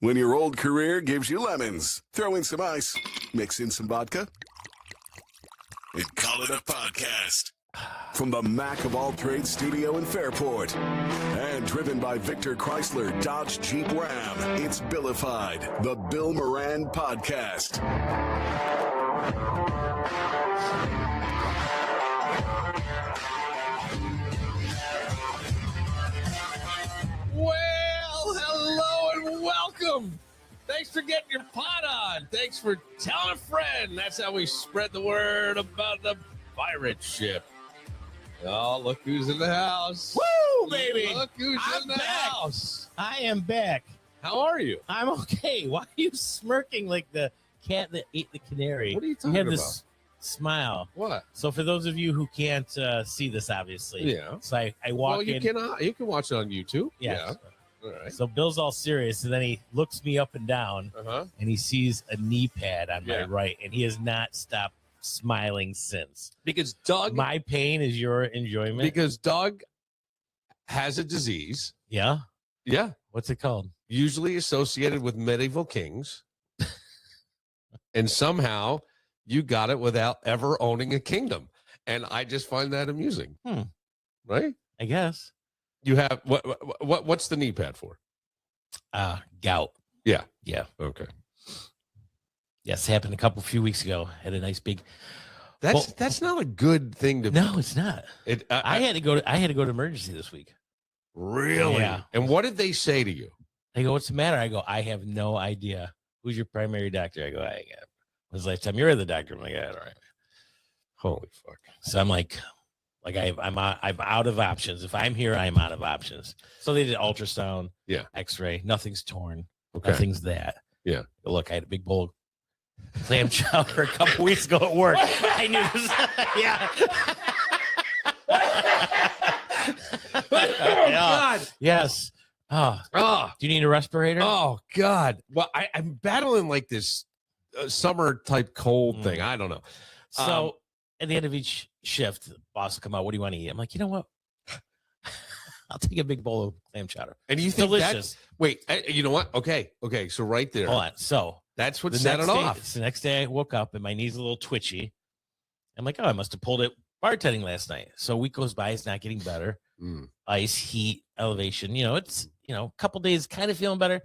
When your old career gives you lemons, throw in some ice, mix in some vodka, and call it a podcast. From the Mac of All Trades studio in Fairport, and driven by Victor Chrysler Dodge Jeep Ram, it's Billified, the Bill Moran Podcast. Well, hello and welcome. Thanks for getting your pot on. Thanks for telling a friend. That's how we spread the word about the pirate ship. Oh, look who's in the house. Woo, baby. Look who's I'm in the back. house. I am back. How are you? I'm okay. Why are you smirking like the cat that ate the canary? What are you talking You have about? this smile. What? So for those of you who can't see this, obviously. Yeah. So I walk Well, you in. can watch it on YouTube. Yes. Yeah. All right. So Bill's all serious, and then he looks me up and down, Uh-huh. and he sees a knee pad on my Yeah. right, and he has not stopped smiling since. Because Doug My pain is your enjoyment. because Doug has a disease. Yeah. Yeah. What's it called? Usually associated with medieval kings. And somehow you got it without ever owning a kingdom. And I just find that amusing. Right? I guess. You have what's the knee pad for? Gout. Yeah. Yeah. Okay. Yes, happened a few weeks ago. Had a nice big. That's not a good thing to No, it's not. I had to go to emergency this week. really. Yeah. And what did they say to you? They go, "What's the matter?" I go, "I have no idea. Who's your primary doctor?" I go, "When's the last time you're the doctor?" I'm like, "All right." Holy fuck. So I'm like I'm out of options. If I'm here, I'm out of options. So they did ultrasound, Yeah. X-ray. Nothing's torn. Okay. Nothing's that. Yeah. Look, I had a big bowl of clam chowder a couple weeks ago at work. I knew this. Yeah. Oh God. Yes. Oh, Oh. do you need a respirator? Oh God. Well, I'm battling like this summer type cold thing. I don't know. So at the end of each shift, the boss will come out. "What do you want to eat?" I'm like, "You know what? I'll take a big bowl of clam chowder." And you think Delicious. wait, you know what? Okay. So right there. Hold on. So That's what the set next it day, off. it's the next day I woke up and my knee's a little twitchy. I'm like, "Oh, I must have pulled it bartending last night." So a week goes by, it's not getting better. Ice, heat, elevation. It's a couple days kind of feeling better.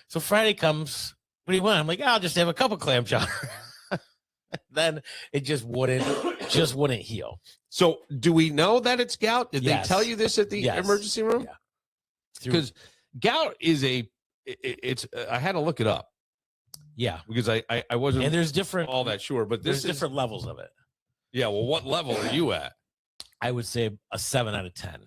So Friday comes. "What do you want?" I'm like, "I'll just have a cup of clam chowder." Then it just wouldn't heal. So do we know that it's gout? Did Yes. they tell you this at the Yes. emergency room? Yeah. Because gout is I had to look it up Yeah. because I wasn't And there's different all that sure, but there's this is different levels of it. Yeah. Well, what level are you at? I would say a 7 out of 10.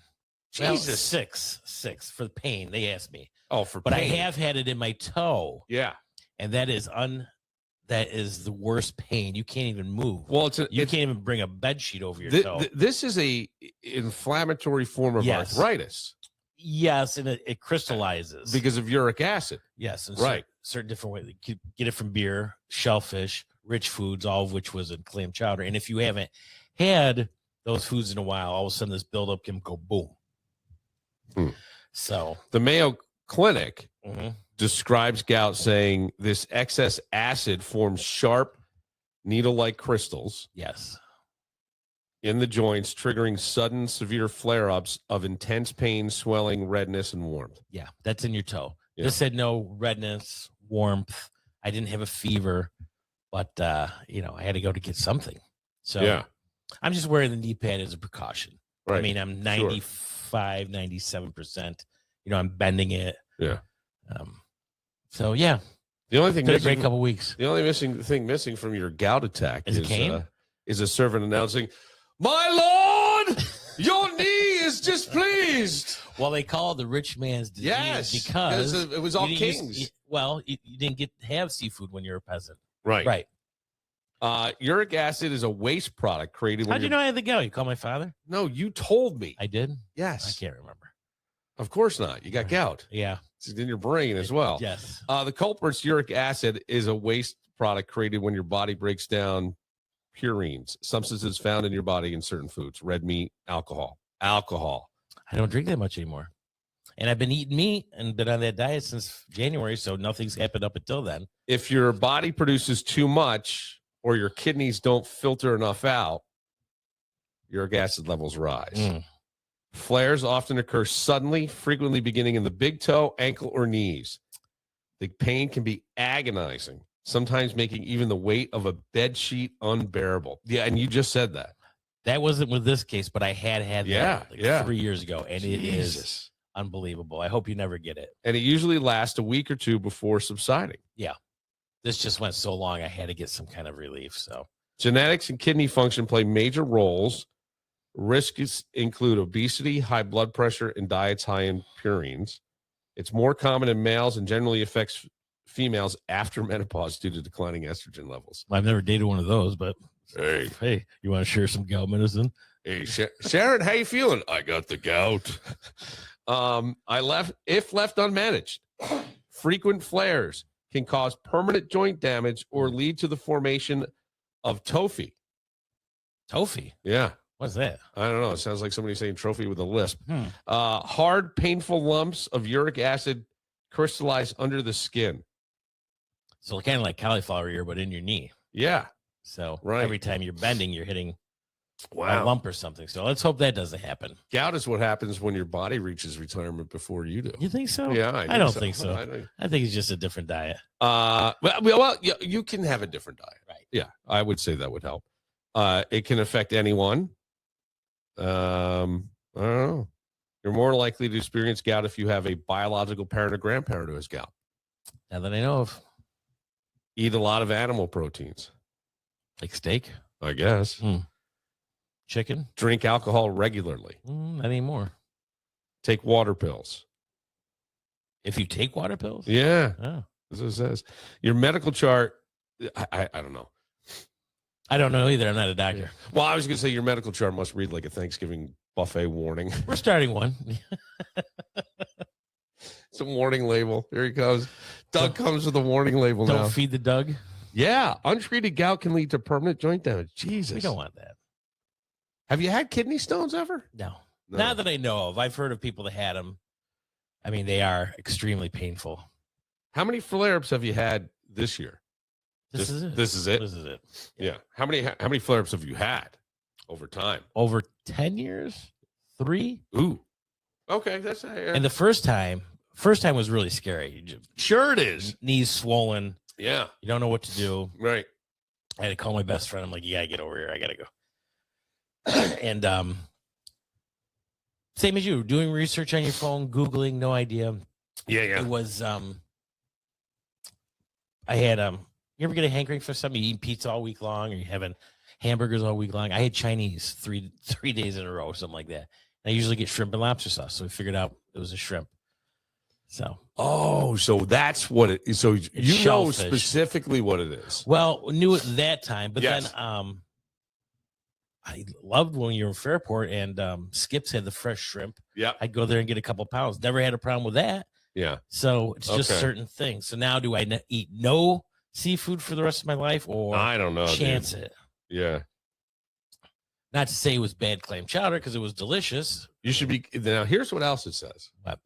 Well, Jesus. six for the pain. They asked me, Oh, for but pain. I have had it in my toe, Yeah. and that is the worst pain. You can't even move. Well, You can't even bring a bed sheet over your toe. This is a inflammatory form of Yes. arthritis Yes, and it crystallizes. because of uric acid. Yes, and Right. certain different ways. You could get it from beer, shellfish, rich foods, all of which was in clam chowder. And if you haven't had those foods in a while, all of a sudden this buildup can go boom. So The Mayo Clinic mhm. describes gout saying this excess acid forms sharp needle-like crystals Yes. in the joints, triggering sudden severe flare-ups of intense pain, swelling, redness, and warmth. Yeah, that's in your toe. Yeah. This had no redness, warmth. I didn't have a fever, but I had to go to get something. So Yeah. I'm just wearing the knee pad as a precaution. Right. I mean, I'm 95, 97%. I'm bending it. Yeah. So yeah, The only thing been a great missing, couple weeks. the only thing missing from your gout attack Is a cane? Is a servant announcing, "My Lord, your knee is displeased." Well, they call it the rich man's disease Yes, because it was all you didn't kings. you didn't get to have seafood when you're a peasant. Right. Right. Uric acid is a waste product created when How'd you know I had the gout? You call my father? No, you told me. I did? I Yes. can't remember. Of course not. You got gout. Yeah. It's in your brain as well. Yes. The culprit's uric acid is a waste product created when your body breaks down purines, substances found in your body in certain foods, red meat, alcohol. I don't drink that much anymore. And I've been eating meat and been on that diet since January, so nothing's happened up until then. If your body produces too much or your kidneys don't filter enough out, uric acid levels rise. Flares often occur suddenly, frequently beginning in the big toe, ankle, or knees. The pain can be agonizing, sometimes making even the weight of a bed sheet unbearable. Yeah, and you just said that. That wasn't with this case, but I had that yeah. 3 years ago, and it is unbelievable. I hope you never get it. And it usually lasts a week or two before subsiding. Yeah. This just went so long, I had to get some kind of relief. So genetics and kidney function play major roles. Risks include obesity, high blood pressure, and diets high in purines. It's more common in males and generally affects females after menopause due to declining estrogen levels. I've never dated one of those, but hey, you want to share some gout medicine? Hey, Sharon, how you feeling? I got the gout. If left unmanaged, frequent flares can cause permanent joint damage or lead to the formation of tophi. Tophi? Yeah. What's that? I don't know. It sounds like somebody saying trophy with a lisp. Hard, painful lumps of uric acid crystallize under the skin. So kind of like cauliflower ear, but in your knee. Yeah. So right. Every time you're bending, you're hitting a lump or something. So let's hope that doesn't happen. Gout is what happens when your body reaches retirement before you do. You think so? Yeah, I don't think so. I think it's just a different diet. Well, you can have a different diet. Right. Yeah, I would say that would help. It can affect anyone. I don't know. You're more likely to experience gout if you have a biological parent or grandparent who has gout. Now that I know of. Eat a lot of animal proteins. Like steak? I guess. Chicken? Drink alcohol regularly. Not anymore. Take water pills. If you take water pills? Yeah. Oh. That's what it says. Your medical chart, I don't know. I don't know either. I'm not a doctor. Yeah. Well, I was going to say your medical chart must read like a Thanksgiving buffet warning. We're starting one. It's a warning label. Here he comes. Doug comes with a warning label now. Don't feed the Doug. Yeah. Untreated gout can lead to permanent joint damage. Jesus. We don't want that. Have you had kidney stones ever? No. Not that I know of. I've heard of people that had them. I mean, they are extremely painful. How many flare-ups have you had this year? This is it. This is it? This is it. Yeah. How many flare-ups have you had over time? Over 10 years? 3? Ooh. Okay. That's And the first time was really scary. Sure it is. Knees swollen. Yeah. You don't know what to do. Right. I had to call my best friend. I'm like, you gotta get over here. I gotta go. And same as you, doing research on your phone, Googling, no idea. Yeah. It was I had you ever get a hankering for something? You eat pizza all week long, or you having hamburgers all week long? I had Chinese three days in a row, something like that. And I usually get shrimp and lobster sauce, so we figured out it was a shrimp. So that's what it is. So you know specifically what it is. Well, knew it that time, but yes. Then I loved when you were in Fairport and Skip's had the fresh shrimp. Yeah, I'd go there and get a couple pounds. Never had a problem with that. Yeah. So it's just certain things. So now do I eat no seafood for the rest of my life, or I don't know, chance it? Yeah. Not to say it was bad clam chowder because it was delicious. You should be. Now, here's what else it says. What?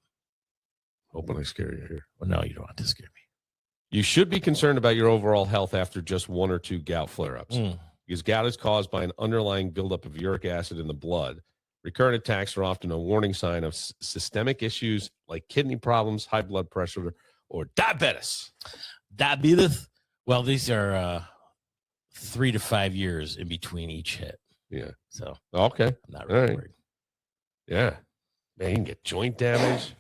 Hoping I scare you here. Well, no, you don't want to scare me. You should be concerned about your overall health after just 1 or 2 gout flare-ups. Because gout is caused by an underlying buildup of uric acid in the blood. Recurrent attacks are often a warning sign of systemic issues like kidney problems, high blood pressure, or diabetes. Diabetes? Well, these are 3 to 5 years in between each hit. Yeah. So, okay. I'm not really worried. Yeah. Man, you can get joint damage.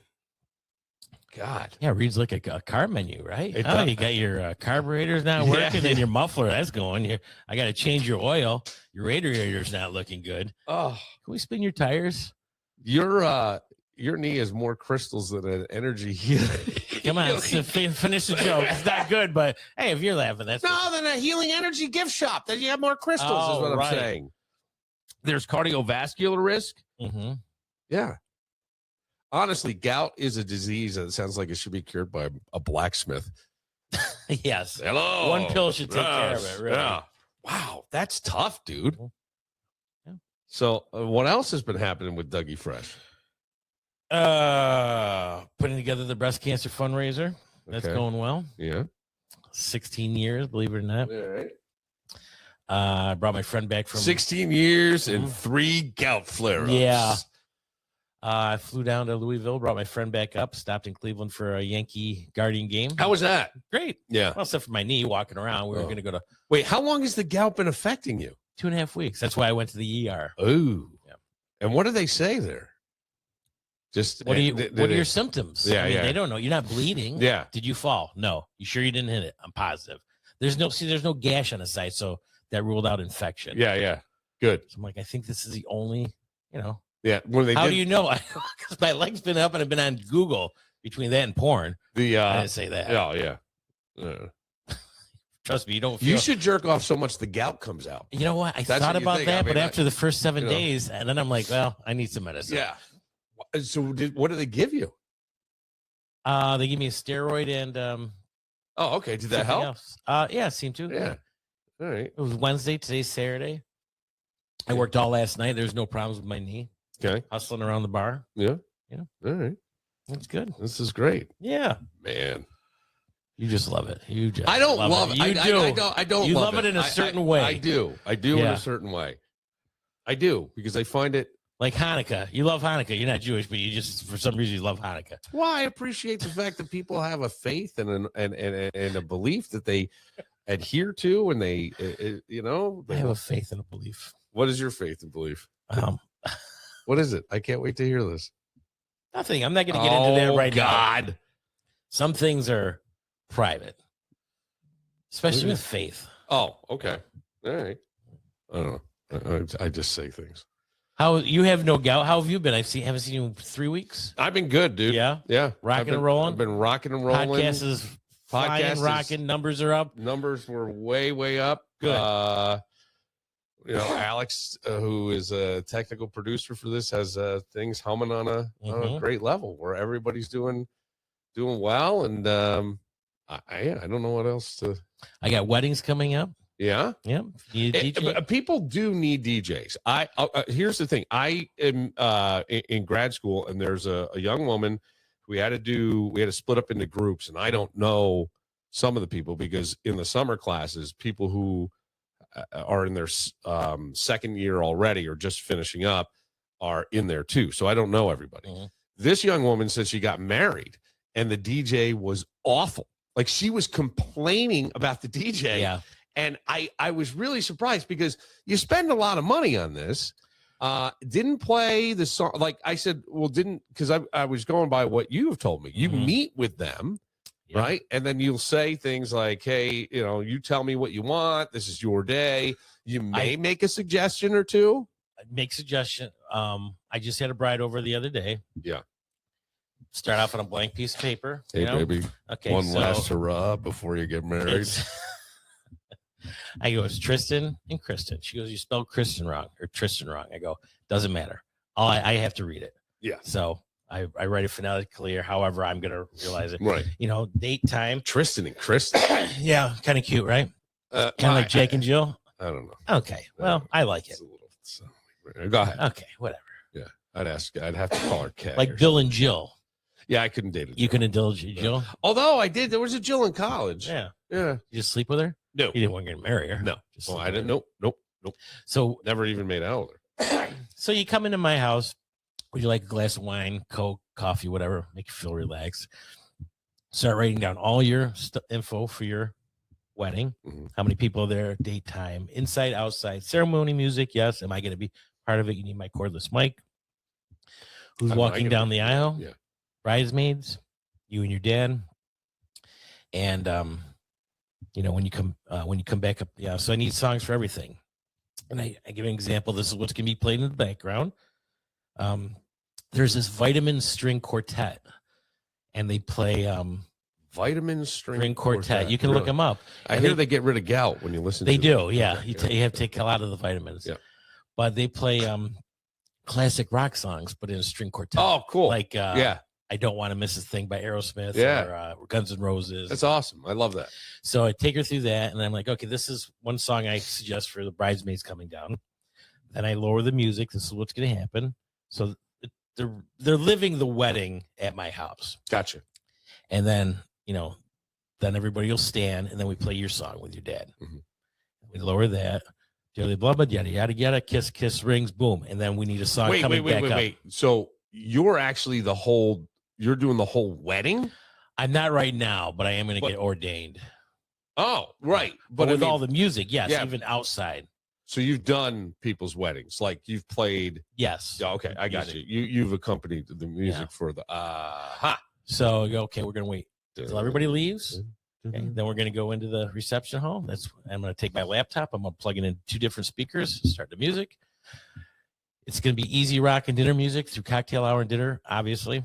God. Yeah, it reads like a car menu, right? It you got your carburetor's not working and your muffler, that's going. I got to change your oil. Your radiator's not looking good. Oh. Can we spin your tires? Your knee has more crystals than an energy healer. Come on, finish the joke. It's not good, but hey, if you're laughing, that's than a healing energy gift shop. Then you have more crystals, is what I'm saying. There's cardiovascular risk. Mm-hmm. Yeah. Honestly, gout is a disease that sounds like it should be cured by a blacksmith. Yes. Hello. One pill should take care of it. Really. Yeah. Wow, that's tough, dude. Yeah. So what else has been happening with Dougie Fresh? Putting together the breast cancer fundraiser. That's Okay. going well. Yeah. 16 years, believe it or not. All right. I brought my friend back from 16 years and Mhm. 3 gout flare-ups. Yeah. I flew down to Louisville, brought my friend back up, stopped in Cleveland for a Yankee Guardian game. How was that? Great. Yeah. Well, except for my knee walking around. We were Oh. going to go to Wait, how long has the gout been affecting you? 2.5 weeks. That's why I went to the ER. Oh. Yeah. And what do they say there? Just What are did your symptoms? Yeah, I mean, yeah. they don't know. You're not bleeding. Yeah. Did you fall? No. You sure you didn't hit it? I'm positive. There's no gash on the side, so that ruled out infection. Yeah, yeah. Good. So I'm like, I think this is the only, Yeah. When they how did do you know? Because my leg's been up and I've been on Google between that and porn. the I didn't say that. oh yeah. Trust me, you don't feel. You should jerk off so much the gout comes out. You know what? I That's thought what you about think. that, I mean, but after the first 7 you know. days, and then I'm like, well, I need some medicine. Yeah. So what do they give you? They give me a steroid and Oh, okay. Did that something help? else. Yeah, it seemed to. Yeah. All right. It was Wednesday. Today's Saturday. I worked all last night. There's no problems with my knee. Okay. Hustling around the bar. Yeah. Yeah. All right. That's good. This is great, Yeah. man. You just love it. You just I don't love it. You do. I don't. You love love it in a I- certain way. I do. I do in Yeah. a certain way. I do because I find it. Like Hanukkah. You love Hanukkah. You're not Jewish, but you just, for some reason, you love Hanukkah. Well, I appreciate the fact that people have a faith and a belief that they adhere to, and they, I have a faith and a belief. What is your faith and belief? Um, What is it? I can't wait to hear this. Nothing. I'm not going to get into that right now. God. Some things are private, especially with faith. Oh, okay. All right. I don't know. I just say things. How you have no gout? How have you been? Haven't seen you in 3 weeks. I've been good, dude. Yeah, Yeah. Rocking and rolling? I've been rocking and rolling. podcast is flying, Podcast is- rocking. Numbers are up. Numbers were way up. Good. Alex, who is a technical producer for this, has things humming on a Mhm. great level where everybody's doing well, and I don't know what else to. I got weddings coming up. Yeah, Yep. You need a DJ? But people do need DJs. Here's the thing. I am in grad school, and there's a young woman we had to split up into groups, and I don't know some of the people because in the summer classes, people who are in their second year already or just finishing up are in there too. So I don't know everybody. Mhm. This young woman said she got married and the DJ was awful. Like she was complaining about the DJ. Yeah. And I was really surprised because you spend a lot of money on this. Didn't play the song. Like I said, well, because I was going by what you have told me. You Mhm. meet with them. Yeah. Right. And then you'll say things like, hey, you tell me what you want. This is your day. You may make a suggestion or two. Make suggestion. I just had a bride over the other day. Yeah. Start off on a blank piece of paper. Hey, you know? baby, Okay. one so last hurrah before you get married. it's- I go, it's Tristan and Kristen. She goes, you spelled Kristen wrong or Tristan wrong. I go, doesn't matter. I have to read it. Yeah. So I write it phonetically or however I'm going to realize it. Right. Date, time. Tristan and Kristen. Yeah. Kind of cute, right? Kind of like Jake and Jill. I don't know. Okay. Well, I like it. It's a little, go ahead. Okay. Whatever. I'd have to call her Kat. Like Bill and Jill. Yeah, I couldn't date her. You can indulge Jill. Although I did. There was a Jill in college. Yeah. Yeah. You just sleep with her? No. You didn't want to marry her. No. Just Oh, sleep I with didn't. her. Nope. So Never even made out with her. So you come into my house. Would you like a glass of wine, Coke, coffee, whatever, make you feel relaxed? Start writing down all your info for your wedding. Mhm. How many people are there? Date, time, inside, outside, ceremony, music. Yes. Am I going to be part of it? You need my cordless mic. Who's Am I walking gonna down be- the aisle? Yeah. Bridesmaids, you and your dad. And when you come back up, yeah. So I need songs for everything. And I give an example. This is what's going to be played in the background. There's this vitamin string quartet, and they play Vitamin string quartet. You can look them up. I And hear they- they get rid of gout when you listen They to do, them. yeah. Okay, You have to take a lot of the vitamins. Yeah. But they play classic rock songs, but in a string quartet. Oh, cool. Like yeah, I Don't Want to Miss a Thing by Aerosmith Yeah. or Guns N' Roses. that's awesome. I love that. So I take her through that, and I'm like, okay, this is one song I suggest for the bridesmaids coming down. Then I lower the music. This is what's going to happen. So they're living the wedding at my house. Gotcha. And then, then everybody will stand, and then we play your song with your dad. Mhm. We lower that. Blah, blah, blah, yada, yada, yada, kiss, kiss, rings, boom. And then we need a song coming back up. So you're actually you're doing the whole wedding? I'm not right now, but I am going to get ordained. Oh, right. But with all the music, yes, yeah. even outside. So you've done people's weddings, like you've played. Yes. Yeah, okay, I got you. You've accompanied the music for the. So okay, we're gonna wait until everybody leaves. Okay, then we're gonna go into the reception hall. I'm gonna take my laptop. I'm gonna plug it in 2 different speakers. Start the music. It's gonna be easy rock and dinner music through cocktail hour and dinner. Obviously,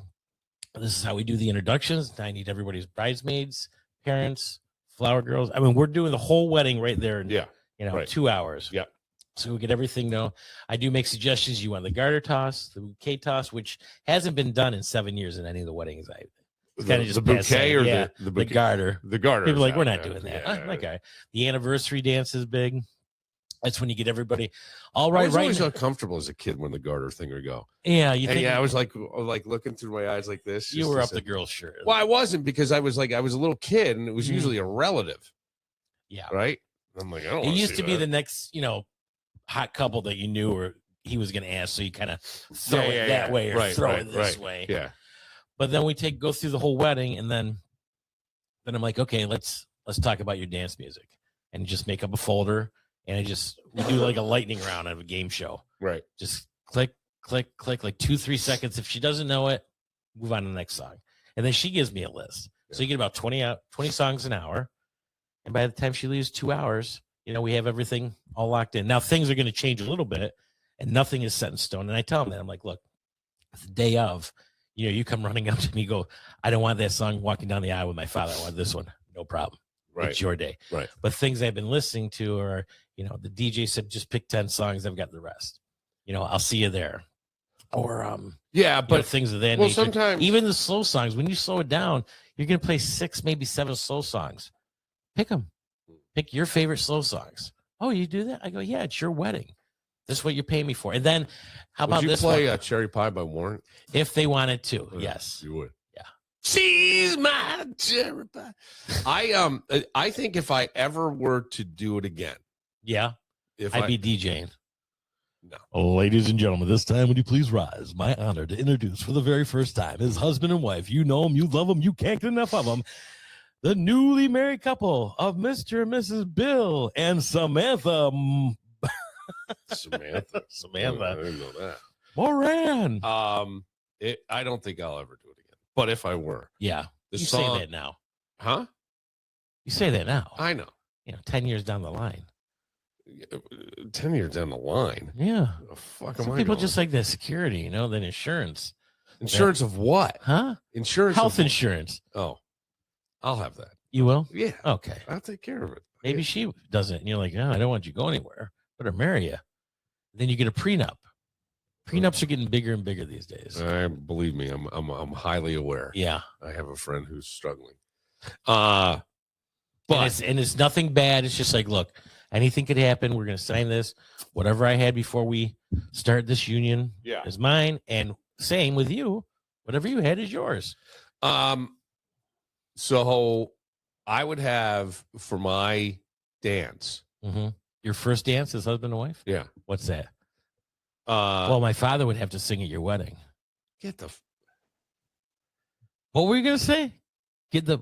this is how we do the introductions. I need everybody's bridesmaids, parents, flower girls. I mean, we're doing the whole wedding right there. In 2 hours. Yeah. So we get everything known. I do make suggestions. You want the garter toss, the bouquet toss, which hasn't been done in 7 years in any of the weddings. Kind of just the bouquet or the bouquet? The garter. The garter. People are like, we're not doing that. Yeah. Okay. The anniversary dance is big. That's when you get everybody. All right, I was right. always uncomfortable as a kid when the garter thing would go. Yeah, you think? Yeah, I was like looking through my eyes like this. You were up the girl's shirt. Well, I wasn't, because I was a little kid, and it was Mhm. usually a relative. Yeah. Right. I'm like, I don't. It used to be the next, hot couple that you knew, or he was going to ask, so you kind of throw it that way or throw it this way. Yeah. But then we go through the whole wedding, and then I'm like, okay, let's talk about your dance music, and just make up a folder, and we do like a lightning round of a game show. Right. Just click, click, click, like 2-3 seconds. If she doesn't know it, move on to the next song, and then she gives me a list. Yeah. So you get about 20 songs an hour, and by the time she leaves 2 hours, we have everything all locked in. Now things are going to change a little bit, and nothing is set in stone. And I tell them that, I'm like, look, it's the day of. You come running up to me, go, I don't want that song walking down the aisle with my father. I want this one. No problem. Right. It's your day. Right. But things I've been listening to are, the DJ said, just pick 10 songs. I've got the rest. I'll see you there. Or, but things of that well, nature. sometimes Even the slow songs, when you slow it down, you're going to play 6, maybe 7 slow songs. Pick them. Pick your favorite slow songs. Oh, you do that? I go, yeah, it's your wedding. This is what you pay me for. And then how about this? Would you play Cherry Pie by Warrant? If they wanted to, yes. You would. Yeah. She's my cherry pie. I think if I ever were to do it again. Yeah. I'd be DJing. No. Oh, ladies and gentlemen, this time would you please rise? My honor to introduce for the very first time his husband and wife. You know them, you love them, you can't get enough of them. The newly married couple of Mr. and Mrs. Bill and Samantha. Samantha. Samantha. I didn't know that. Moran. I don't think I'll ever do it again. But if I were. Yeah. The you song, say that now. Huh? You say that now. I know. 10 years down the line. 10 years down the line. Yeah. The fuck Some am I people going? just like the security, then insurance. Insurance of what? Huh? Insurance. Health insurance. Oh, I'll have that. You will? Yeah. Okay. I'll take care of it. Maybe she doesn't. And you're like, no, I don't want you to go anywhere. Better marry you. Then you get a prenup. Prenups are getting bigger and bigger these days. Believe me, I'm highly aware. Yeah. I have a friend who's struggling. But it's nothing bad. It's just like, look, anything could happen. We're going to sign this. Whatever I had before we start this union is mine. And same with you. Whatever you had is yours. So I would have for my dance. Mm-hmm. Your first dance is husband and wife? Yeah. What's that? Well, my father would have to sing at your wedding. What were you going to say? Get the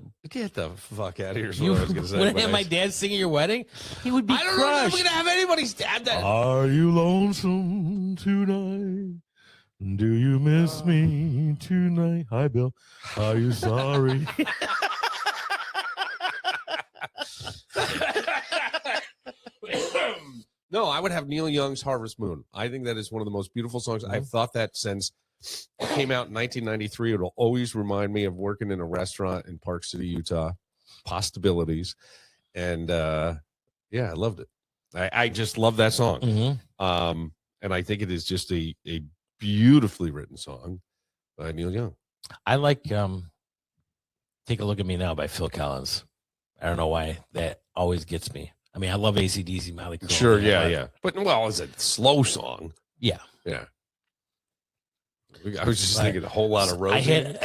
fuck out of here. You would have my dad sing at your wedding? He would be crushed. I don't know if we're gonna have anybody stab that. Are you lonesome tonight? Do you miss me tonight? Hi, Bill. Are you sorry? No, I would have Neil Young's Harvest Moon. I think that is one of the most beautiful songs. I've thought that since it came out in 1993. It'll always remind me of working in a restaurant in Park City, Utah. Possibilities. And I loved it. I just love that song. Mm-hmm. And I think it is just a beautifully written song by Neil Young. I like Take a Look at Me Now by Phil Collins. I don't know why that always gets me. I mean, I love AC/DC, Molly Crow. Sure, yeah. But, it's a slow song. Yeah. Yeah. I was just thinking a whole lot of I Rosie.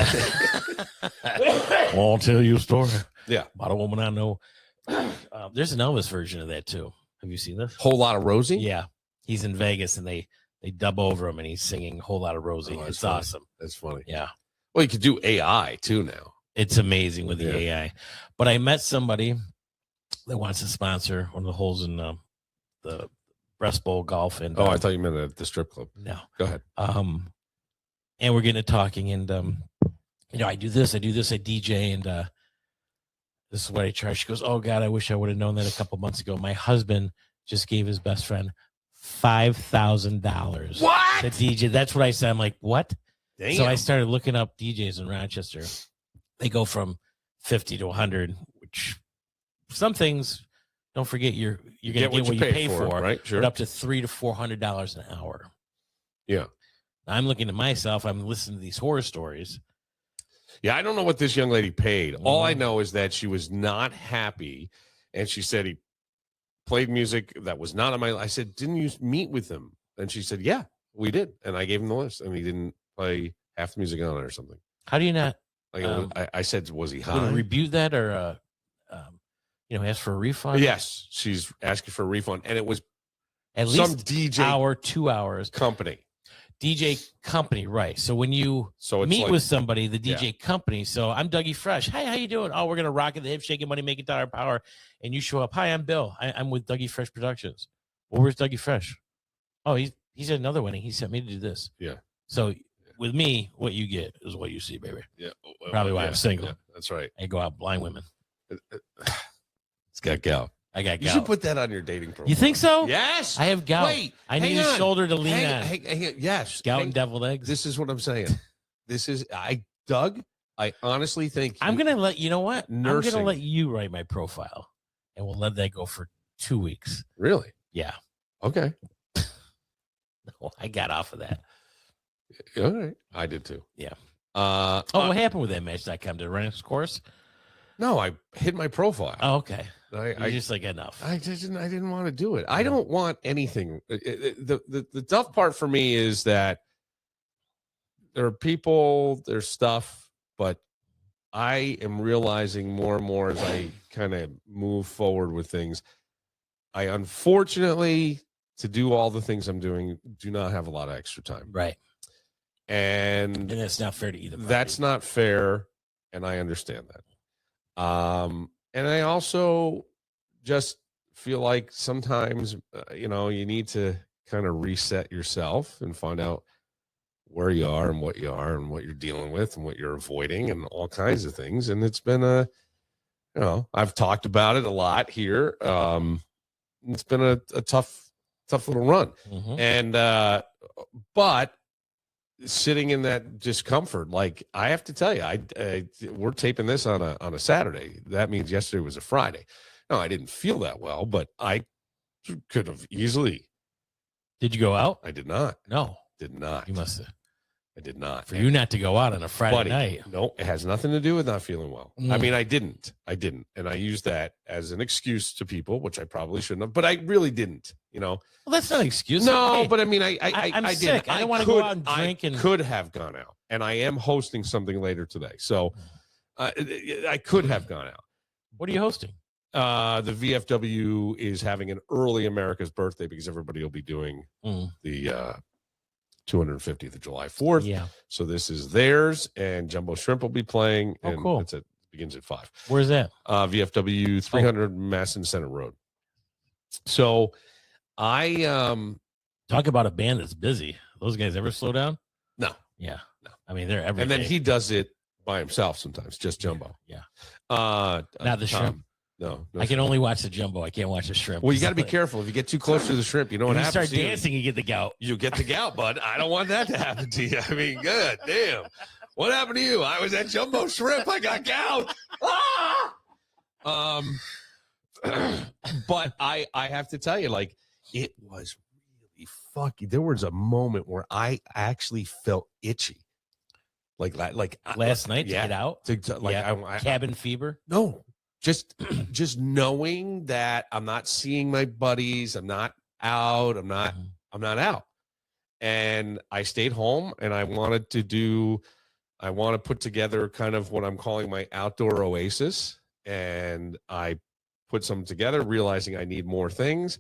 I'll tell you a story. Yeah. About a woman I know. There's an Elvis version of that too. Have you seen this? Whole lot of Rosie? Yeah. He's in Vegas and they dub over him and he's singing a whole lot of Rosie. Oh, It's funny. awesome. That's funny. Yeah. Well, you could do AI too now. It's amazing with the Yeah. AI. But I met somebody that wants to sponsor one of the holes in the breast bowl golf. And Oh, I thought you meant at the strip club. no. Go ahead. And we're getting to talking and I do this, I DJ, and this is what I charge. She goes, "Oh God, I wish I would have known that a couple months ago. My husband just gave his best friend $5,000 What? to DJ." That's what I said. I'm like, what? Damn. So I started looking up DJs in Rochester. They go from 50 to 100, which some things, don't forget, you're gonna get what you pay for, right? Sure. but up to $300 to $400 an hour. Yeah. I'm looking at myself. I'm listening to these horror stories. Yeah, I don't know what this young lady paid. All I Mhm. know is that she was not happy, and she said he played music that was not on my. I said, "Didn't you meet with him?" And she said, "Yeah, we did." And I gave him the list, and he didn't play half the music on it or something. How do you not Like I said, was he would high? rebuke that or ask for a refund? Yes, she's asking for a refund, and it was At some least DJ hour, 2 hours. company. DJ company, right? So when you So it's meet like, with somebody, the DJ company. So I'm Dougie Fresh. Hi, how you doing? Oh, we're gonna rock it, the hip shaking, money making, dollar power. And you show up. Hi, I'm Bill. I'm with Dougie Fresh Productions. Well, where's Dougie Fresh? Oh, he's at another wedding. He sent me to do this. Yeah. So with me, what you get is what you see, baby. yeah, Probably why I'm single. Yeah, that's right. I go out blind women. It's got gout. I got You gout. should put that on your dating profile. You think so? Yes. I have gout. Wait, I need hang a on. shoulder to lean on. Hang on. Yes. Gout hang- and deviled eggs. This is what I'm saying. Doug, I honestly think I'm gonna let you know what? I'm Nursing. gonna let you write my profile, and we'll let that go for 2 weeks. Really? Yeah. Okay. No, I got off of that. All right. I did too. Yeah. What What happened with that Match.com? Did it run its course? No, I hid my profile. Oh, okay. I You're just like enough. I didn't want to do it. I don't want anything. The tough part for me is that there are people, there's stuff, but I am realizing more and more as I kind of move forward with things. I unfortunately, to do all the things I'm doing, do not have a lot of extra time. Right. And And that's not fair to either. that's not fair, and I understand that. And I also just feel like sometimes you need to kind of reset yourself and find out where you are and what you're dealing with and what you're avoiding and all kinds of things. And it's been I've talked about it a lot here. It's been a tough little run. Mhm. And but sitting in that discomfort, like I have to tell you, we're taping this on a Saturday. That means yesterday was a Friday. No, I didn't feel that well, but I could have easily. Did you go out? I did not. No. Did not. You must have. I did not. For you not to go out on a Friday Buddy, night. no, it has nothing to do with not feeling well. I Mm. mean, I didn't, and I used that as an excuse to people, which I probably shouldn't have, but I really didn't. Well, that's not an excuse. No, Hey, but I mean, I'm I'm didn't. sick. I don't wanna go out and drink I and- could have gone out, and I am hosting something later today, so I could have gone out. what are you hosting? The VFW is having an early America's birthday because everybody will be doing Mm. the 250th of July 4th. Yeah. So this is theirs, and Jumbo Shrimp will be playing. Oh, and cool. It begins at 5. Where's that? VFW 300 Masson Center Road. So I Talk about a band that's busy. Those guys ever slow down? No. Yeah. No. I mean, they're every and then day. he does it by himself sometimes, just Jumbo. Yeah. Not the shrimp. No, I can only watch the jumbo. I can't watch the shrimp. Well, you got to be careful. If you get too close to the shrimp, you know what When you happens. start dancing, you get the gout. You get the gout, bud. I don't want that to happen to you. I mean, good damn. What happened to you? I was at Jumbo Shrimp. I got gout. Ah! But I have to tell you, like, it was really fucky. There was a moment where I actually felt itchy, like Last night to yeah. get out. Yeah. I Cabin fever. no, just knowing that I'm not seeing my buddies, I'm not out, I'm not out. And I stayed home, and I want to put together kind of what I'm calling my outdoor oasis. And I put some together, realizing I need more things.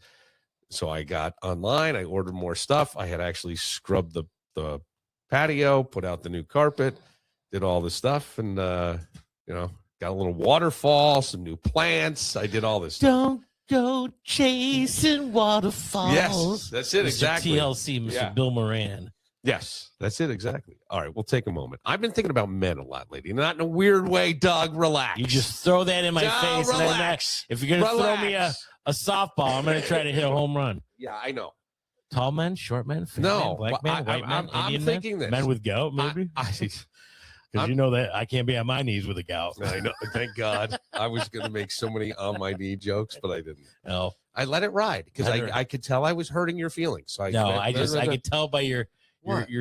So I got online, I ordered more stuff. I had actually scrubbed the patio, put out the new carpet, did all this stuff, and got a little waterfall, some new plants. I did all this stuff. Don't go chasing waterfalls. Yes, that's it, Mr. exactly. TLC, Mr. Bill Moran. Yes, that's it, exactly. All right, we'll take a moment. I've been thinking about men a lot lately. Not in a weird way, Doug. Relax. You just throw that in my face. Relax. And if you're going to throw me a softball, I'm going to try to hit a home run. Yeah, I know. Tall men, short men, fair No, men, black men, white men, I'm Indian thinking men, this. men with gout, maybe. Because you know that I can't be on my knees with a gout. I know. Thank God. I was going to make so many on my knee jokes, but I didn't. No, I let it ride because I could tell I was hurting your feelings. So I could tell by your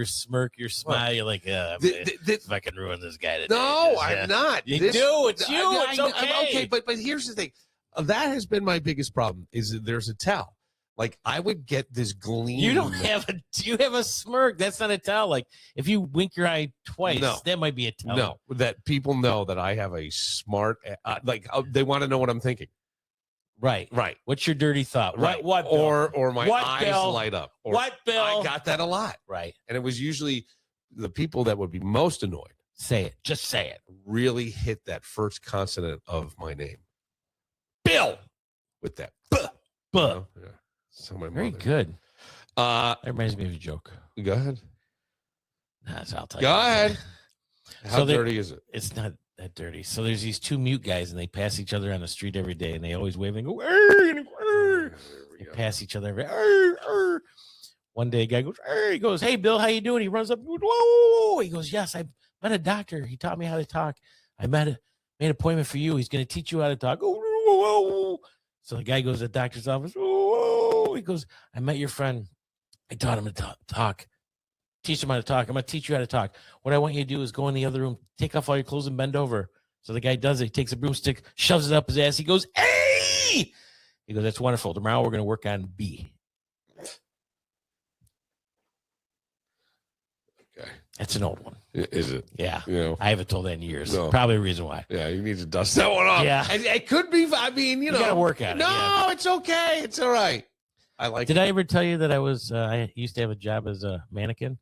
smirk, your smile. What? You're like, if I can ruin this guy today. No, I'm not. You do. It's you. It's okay. Okay, but here's the thing. That has been my biggest problem. Is that there's a tell. Like I would get this gleam. You have a smirk. That's not a tell. Like if you wink your eye twice, that might be a tell. No, that people know that I have a smart. They want to know what I'm thinking. Right. What's your dirty thought? Right. What or my eyes Bill? light up. Or, what, Bill? I got that a lot. Right. And it was usually the people that would be most annoyed. Say it. Just say it. Really hit that first consonant of my name. Bill. With that. Buh. Yeah. So my very mother. Good. That reminds me of a joke. Go ahead. Nah, so I'll tell you. Go ahead. How dirty is it? It's not that dirty. So there's these two mute guys, and they pass each other on the street every day, and they always wave and go, they pass each other every day. One day, a guy goes, he goes, hey, Bill, how you doing? He runs up, whoa. He goes, yes, I met a doctor. He taught me how to talk. I made an appointment for you. He's going to teach you how to talk. Whoa. So the guy goes to the doctor's office. He goes, I met your friend. I taught him to talk. Teach him how to talk. I'm going to teach you how to talk. What I want you to do is go in the other room, take off all your clothes and bend over. So the guy does it. He takes a broomstick, shoves it up his ass. He goes, hey! He goes, that's wonderful. Tomorrow we're going to work on B. Okay. That's an old one. Is it? Yeah. You know, I haven't told that in years. No. Probably a reason why. Yeah, you need to dust that one off. Yeah. It could be, I mean, you got to work on it. No, it's okay. It's all right. I like Did I ever tell you that I used to have a job as a mannequin?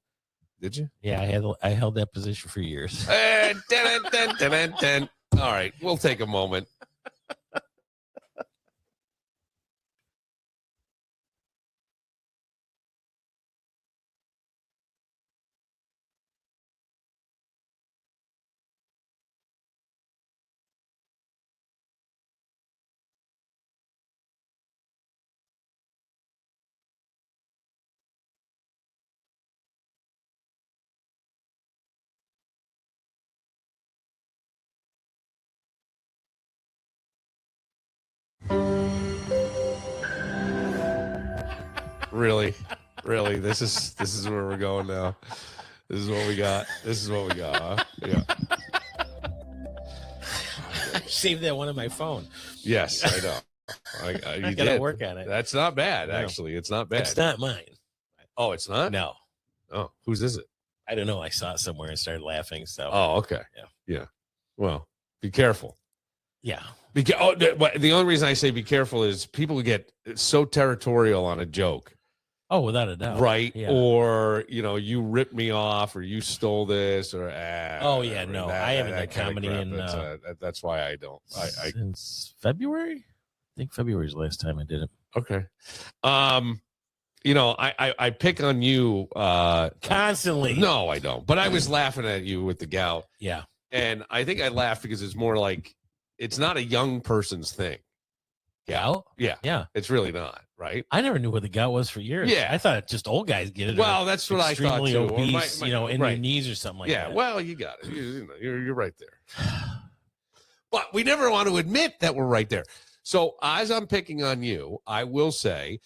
Did you? Yeah, I held that position for years. All right, we'll take a moment. Really, this is where we're going now. This is what we got. Huh? Yeah. I saved that one on my phone. Yes, I know. I gotta work on it. That's not bad, actually. It's not bad. It's not mine. Oh, it's not? No. Oh, whose is it? I don't know. I saw it somewhere and started laughing. So. Oh, okay. Yeah. Well, be careful. Yeah. The only reason I say be careful is people get so territorial on a joke. Oh, without a doubt. Right. Yeah. Or, you ripped me off or you stole this or. Oh, yeah. No, I haven't done comedy in. That's why I don't. Since February? I think February is the last time I did it. Okay. I pick on you. Constantly. No, I don't. But I was laughing at you with the gout. Yeah. And I think I laughed because it's more like it's not a young person's thing. Gout? Yeah. Yeah. It's really not, right? I never knew what the gout was for years. Yeah. I thought just old guys get it. Well, that's what I thought too. Obese, in your knees or something like that. Yeah, well, you got it. You're right there. But we never want to admit that we're right there. So as I'm picking on you, I will say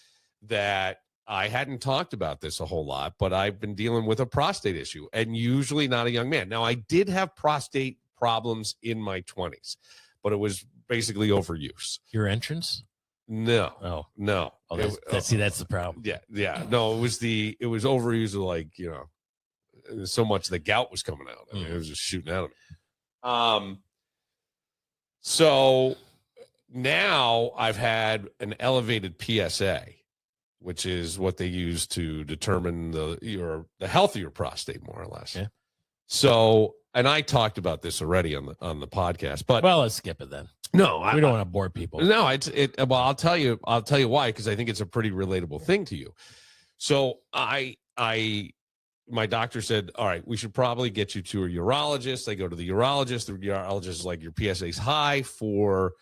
that I hadn't talked about this a whole lot, but I've been dealing with a prostate issue, and usually not a young man. Now, I did have prostate problems in my 20s, but it was basically overuse. Your entrance? No. Oh, No. oh, that's the problem. Yeah. No, it was overuse of, like, so much the gout was coming out. I mean, it was just shooting out of me. So now I've had an elevated PSA, which is what they use to determine the health of your prostate, more or less. Yeah. So, and I talked about this already on the podcast, but well, let's skip it then. No, we don't want to bore people. No, well, I'll tell you why, because I think it's a pretty relatable thing to you. So my doctor said, all right, we should probably get you to a urologist. I go to the urologist. The urologist is like, your PSA is high for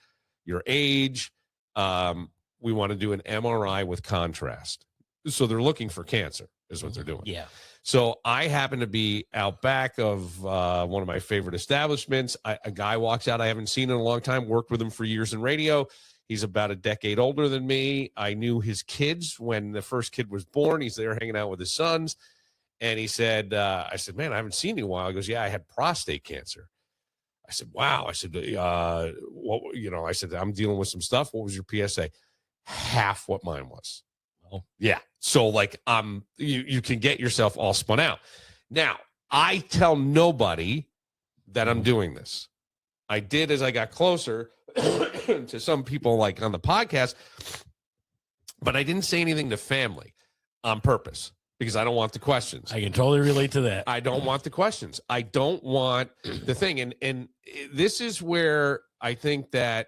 your age. We want to do an MRI with contrast. So they're looking for cancer is what they're doing. Yeah. So I happen to be out back of one of my favorite establishments. A guy walks out I haven't seen in a long time, worked with him for years in radio. He's about a decade older than me. I knew his kids when the first kid was born. He's there hanging out with his sons. And he said, I said, man, I haven't seen you in a while. He goes, yeah, I had prostate cancer. I said, wow. I said, I said, I'm dealing with some stuff. What was your PSA? Half what mine was. Oh, yeah. So like, you can get yourself all spun out. Now, I tell nobody that I'm doing this. I did as I got closer to some people like on the podcast, but I didn't say anything to family on purpose because I don't want the questions. I can totally relate to that. I don't want the questions. I don't want the thing. And this is where I think that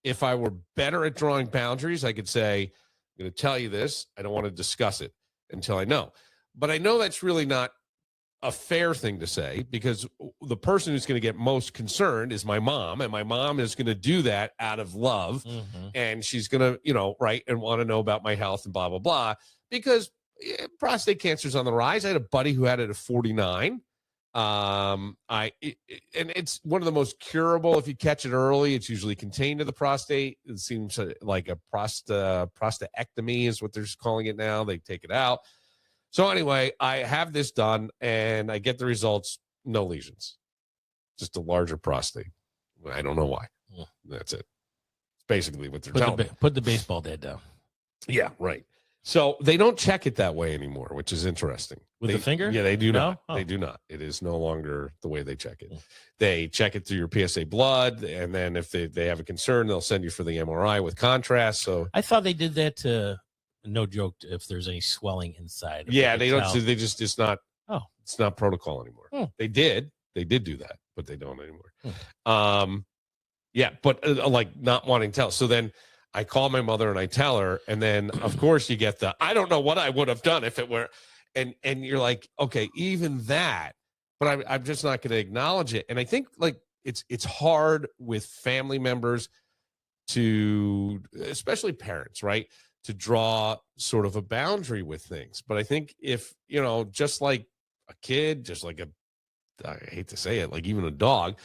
if I were better at drawing boundaries, I could say, I'm going to tell you this. I don't want to discuss it until I know. But I know that's really not a fair thing to say because the person who's going to get most concerned is my mom, and my mom is going to do that out of love. And she's going to, write and want to know about my health and blah, blah, blah, because prostate cancer is on the rise. I had a buddy who had it at 49. And it's one of the most curable. If you catch it early, it's usually contained to the prostate. It seems like a prostatectomy is what they're calling it now. They take it out. So anyway, I have this done and I get the results. No lesions, just a larger prostate. I don't know why. That's it. It's basically what they're telling me. Put the baseball bat down. Yeah, right. So they don't check it that way anymore, which is interesting. With the finger? Yeah, they do not. Oh. They do not. It is no longer the way they check it. They check it through your PSA blood, and then if they have a concern, they'll send you for the MRI with contrast. So I thought they did that to, no joke, if there's any swelling inside. Yeah, they don't. They just it's not. Oh, it's not protocol anymore. They did do that, but they don't anymore. Yeah, but like not wanting to tell. So then I call my mother and I tell her, and then of course you get the I don't know what I would have done if it were, and you're like, okay, even that, but I'm just not going to acknowledge it. And I think like it's hard with family members to, especially parents, right, to draw sort of a boundary with things. But I think if just like a kid, just like I hate to say it, like even a dog,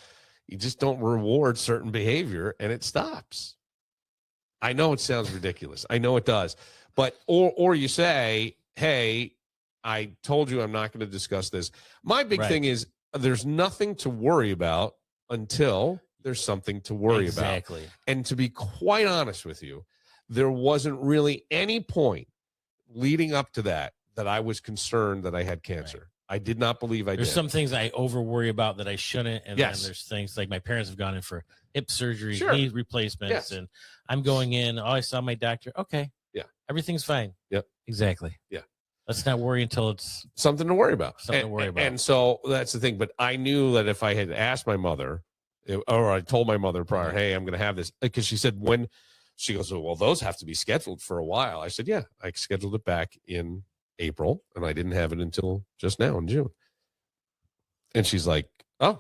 you just don't reward certain behavior and it stops. I know it sounds ridiculous. I know it does. But, or you say, hey, I told you I'm not going to discuss this. My big thing is there's nothing to worry about until there's something to worry about. And to be quite honest with you, there wasn't really any point leading up to that I was concerned that I had cancer. Right. I did not believe I did. There's some things I over worry about that I shouldn't. And then there's things like my parents have gone in for hip surgery, knee replacements, and I'm going in. Oh, I saw my doctor. Okay. Yeah. Everything's fine. Yep. Exactly. Yeah. Let's not worry until it's something to worry about. And so that's the thing. But I knew that if I had asked my mother, or I told my mother prior, hey, I'm going to have this, because she said, when she goes, well, those have to be scheduled for a while. I said, yeah, I scheduled it back in April, and I didn't have it until just now in June. And she's like, you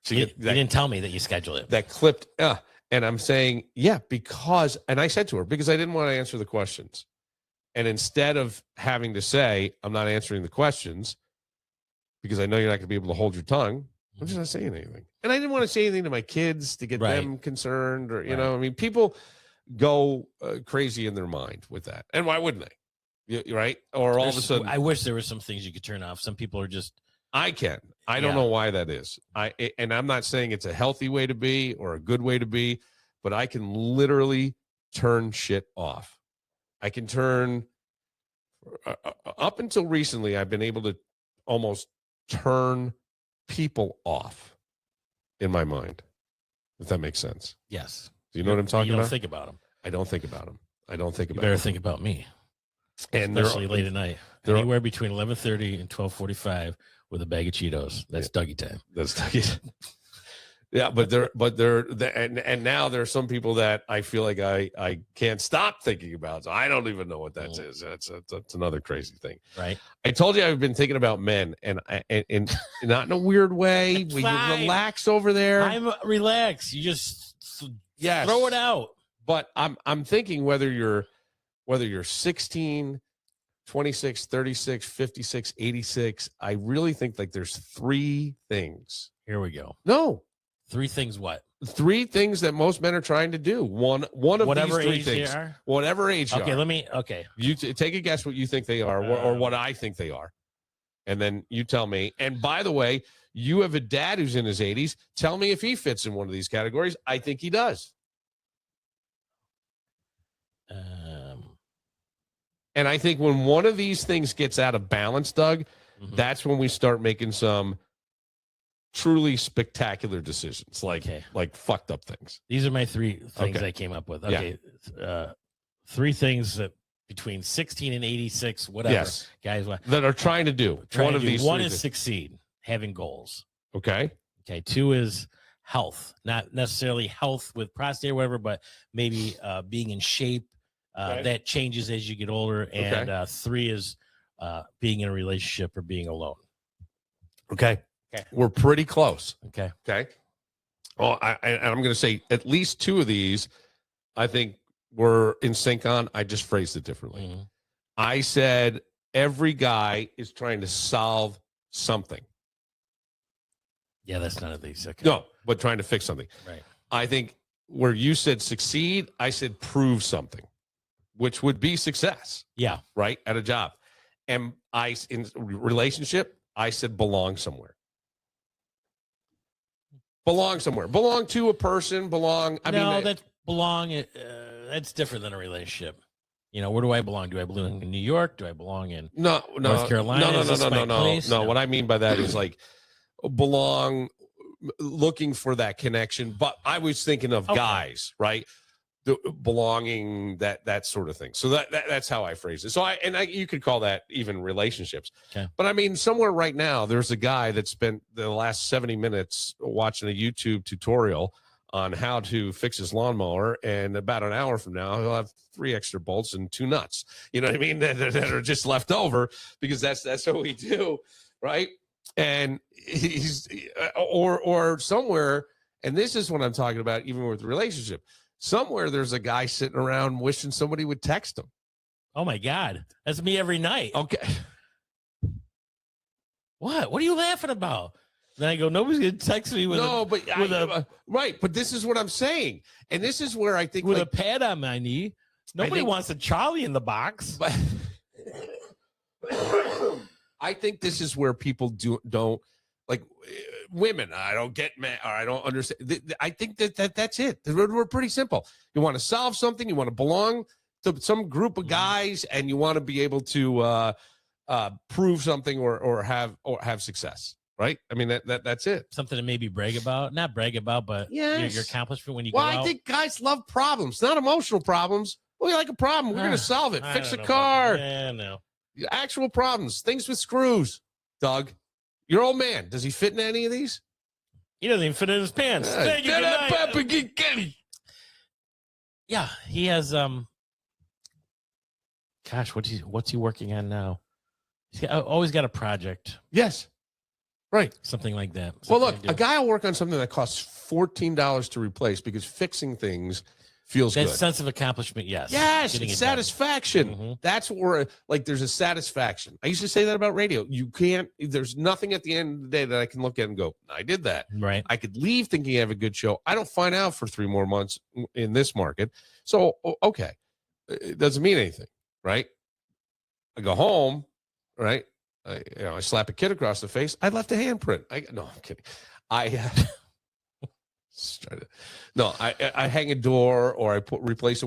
didn't tell me that you scheduled it. That clipped. And I'm saying, yeah, because, and I said to her, because I didn't want to answer the questions. And instead of having to say, I'm not answering the questions because I know you're not going to be able to hold your tongue, I'm just not saying anything. And I didn't want to say anything to my kids to get them concerned, or, I mean, people go crazy in their mind with that. And why wouldn't they? Right? Or all of a sudden, I wish there were some things you could turn off. Some people are just, I don't know why that is. And I'm not saying it's a healthy way to be or a good way to be, but I can literally turn shit off. I can turn up until recently, I've been able to almost turn people off in my mind, if that makes sense. Yes. Do you know what I'm talking You don't about? think about them. I don't think about them. I don't think You about better them. think about me. And Especially late at night. they're- Anywhere between 11:30 and 12:45 with a bag of Cheetos. That's Dougie time. That's yeah, but and now there are some people that I feel like I can't stop thinking about. So I don't even know what that is. That's another crazy thing. Right. I told you I've been thinking about men, and not in a weird way. Will you Fine. relax over there? I'm relaxed. You just Yes. throw it out. But I'm thinking whether you're 16, 26, 36, 56, 86, I really think like there's three things. Here we go. No. 3 things what? 3 things that most men are trying to do. One of Whatever these 3 age things. they are? Whatever age you Okay, are. okay. You take a guess what you think they are or what I think they are. And then you tell me. And by the way, you have a dad who's in his 80s. Tell me if he fits in one of these categories. I think he does. And I think when one of these things gets out of balance, Doug, that's when we start making some truly spectacular decisions, like fucked up things. These are my 3 things Okay. I came up with. Okay. 3 things that between 16 and 86, whatever, Yes. guys That are trying to do one of these. One 3 is things. succeed, having goals. Okay. Okay. 2 is health, not necessarily health with prostate or whatever, but maybe being in shape. Okay. That changes as you get older. And Okay. 3 is being in a relationship or being alone. Okay. We're pretty close. Okay. Okay. Oh, and I'm going to say at least 2 of these, I think we're in sync on. I just phrased it differently. Mm-hmm. I said every guy is trying to solve something. Yeah, that's none of these. Okay. No, but trying to fix something. Right. I think where you said succeed, I said prove something, which would be success. Yeah. Right, at a job. And in relationship, I said belong somewhere. Belong somewhere. Belong to a person. Belong. That's belong. That's different than a relationship. You know, where do I belong? Do I belong in New York? Do I belong in North Carolina? No. What I mean by that is like belong, looking for that connection. But I was thinking of guys, right? Belonging, that sort of thing. So that's how I phrase it. So you could call that even relationships. Okay. But I mean, somewhere right now, there's a guy that spent the last 70 minutes watching a YouTube tutorial on how to fix his lawnmower, and about an hour from now, he'll have 3 extra bolts and 2 nuts. You know what I mean? That are just left over because that's what we do, right? And he's or somewhere, and this is what I'm talking about, even with relationship. Somewhere there's a guy sitting around wishing somebody would text him. Oh my God. That's me every night. Okay. What are you laughing about? Then I go, nobody's going to text me with right. But this is what I'm saying. And this is where I think with a pad on my knee. Nobody wants a Charlie in the box. But I think this is where people don't like women. I don't get mad, or I don't understand. I think that's it. We're pretty simple. You want to solve something. You want to belong to some group of guys, and you want to be able to prove something or have success. Right? I mean that's it. Something to maybe brag about. Not brag about, but your accomplishment when you go out. I think guys love problems, not emotional problems. Well, you like a problem, we're going to solve it. Fix a car. Yeah, no. Actual problems, things with screws. Doug, your old man, does he fit in any of these? He doesn't even fit in his pants. Thank you. Good night. Yeah, he has. Gosh, what's he working on now? He's always got a project. Yes. Right. Something like that. Well, look, a guy will work on something that costs $14 to replace because fixing things feels good. That sense of accomplishment, yes. Yes, it's satisfaction. Mm-hmm. That's where, there's a satisfaction. I used to say that about radio. There's nothing at the end of the day that I can look at and go, I did that. Right. I could leave thinking I have a good show. I don't find out for 3 more months in this market. So, okay. It doesn't mean anything, right? I go home, right? I slap a kid across the face. I left a handprint. No, I'm kidding. No, I hang a door or I replace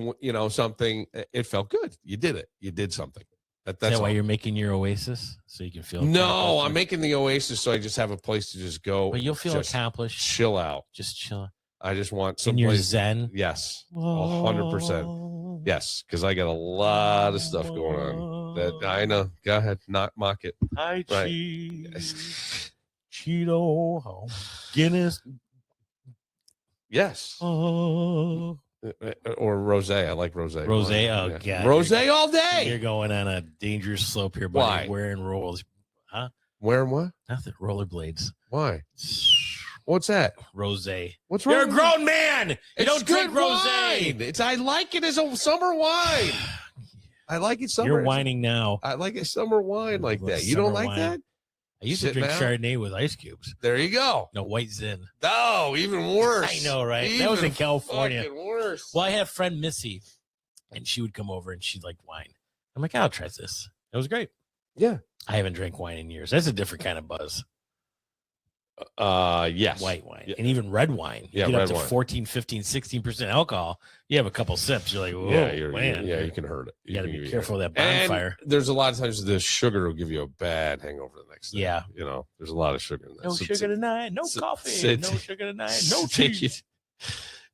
something. It felt good. You did it. You did something. That's Is that why all. you're making your oasis so you can feel No, accomplished? I'm making the oasis so I just have a place to just go. But you'll feel just accomplished. chill out. Just chill. I just want some In your place. zen. Yes, 100%. Yes, because I got a lot of stuff going on. That I know. Go ahead, not mock it. Hi, Right. cheese. Cheeto. Guinness. Yes. Oh. Or rosé. I like rosé. Rosé. Yeah. Oh, God. Rosé all day. You're going on a dangerous slope here, buddy. Why? Wearing rolls. Huh? Wearing what? Nothing. Rollerblades. Why? What's that? Rosé. What's wrong? You're a with grown man. You It's don't drink good rosé. wine. I like it as a summer wine. I like it summer. You're whining now. I like a summer wine like that. You Summer don't like wine. that? I used to Sitting drink out? Chardonnay with ice cubes. There you go. No, white Zin. No, even worse. I know, right? That was in Even California. fucking worse. Well, I had a friend Missy, and she would come over and she liked wine. I'm like, I'll try this. It was great. Yeah. I haven't drank wine in years. That's a different kind of buzz. Yes. White wine. Yeah. And even red wine. Yeah, You get red up to wine. 14, 15, 16% alcohol. You have a couple sips. You're like, whoa, man. you can hurt it. You got to can be get careful hurt. of that bonfire. And there's a lot of times the sugar will give you a bad hangover the next day. Yeah. There's a lot of sugar in that. No sugar tonight. No coffee. No sugar tonight. No take cheese.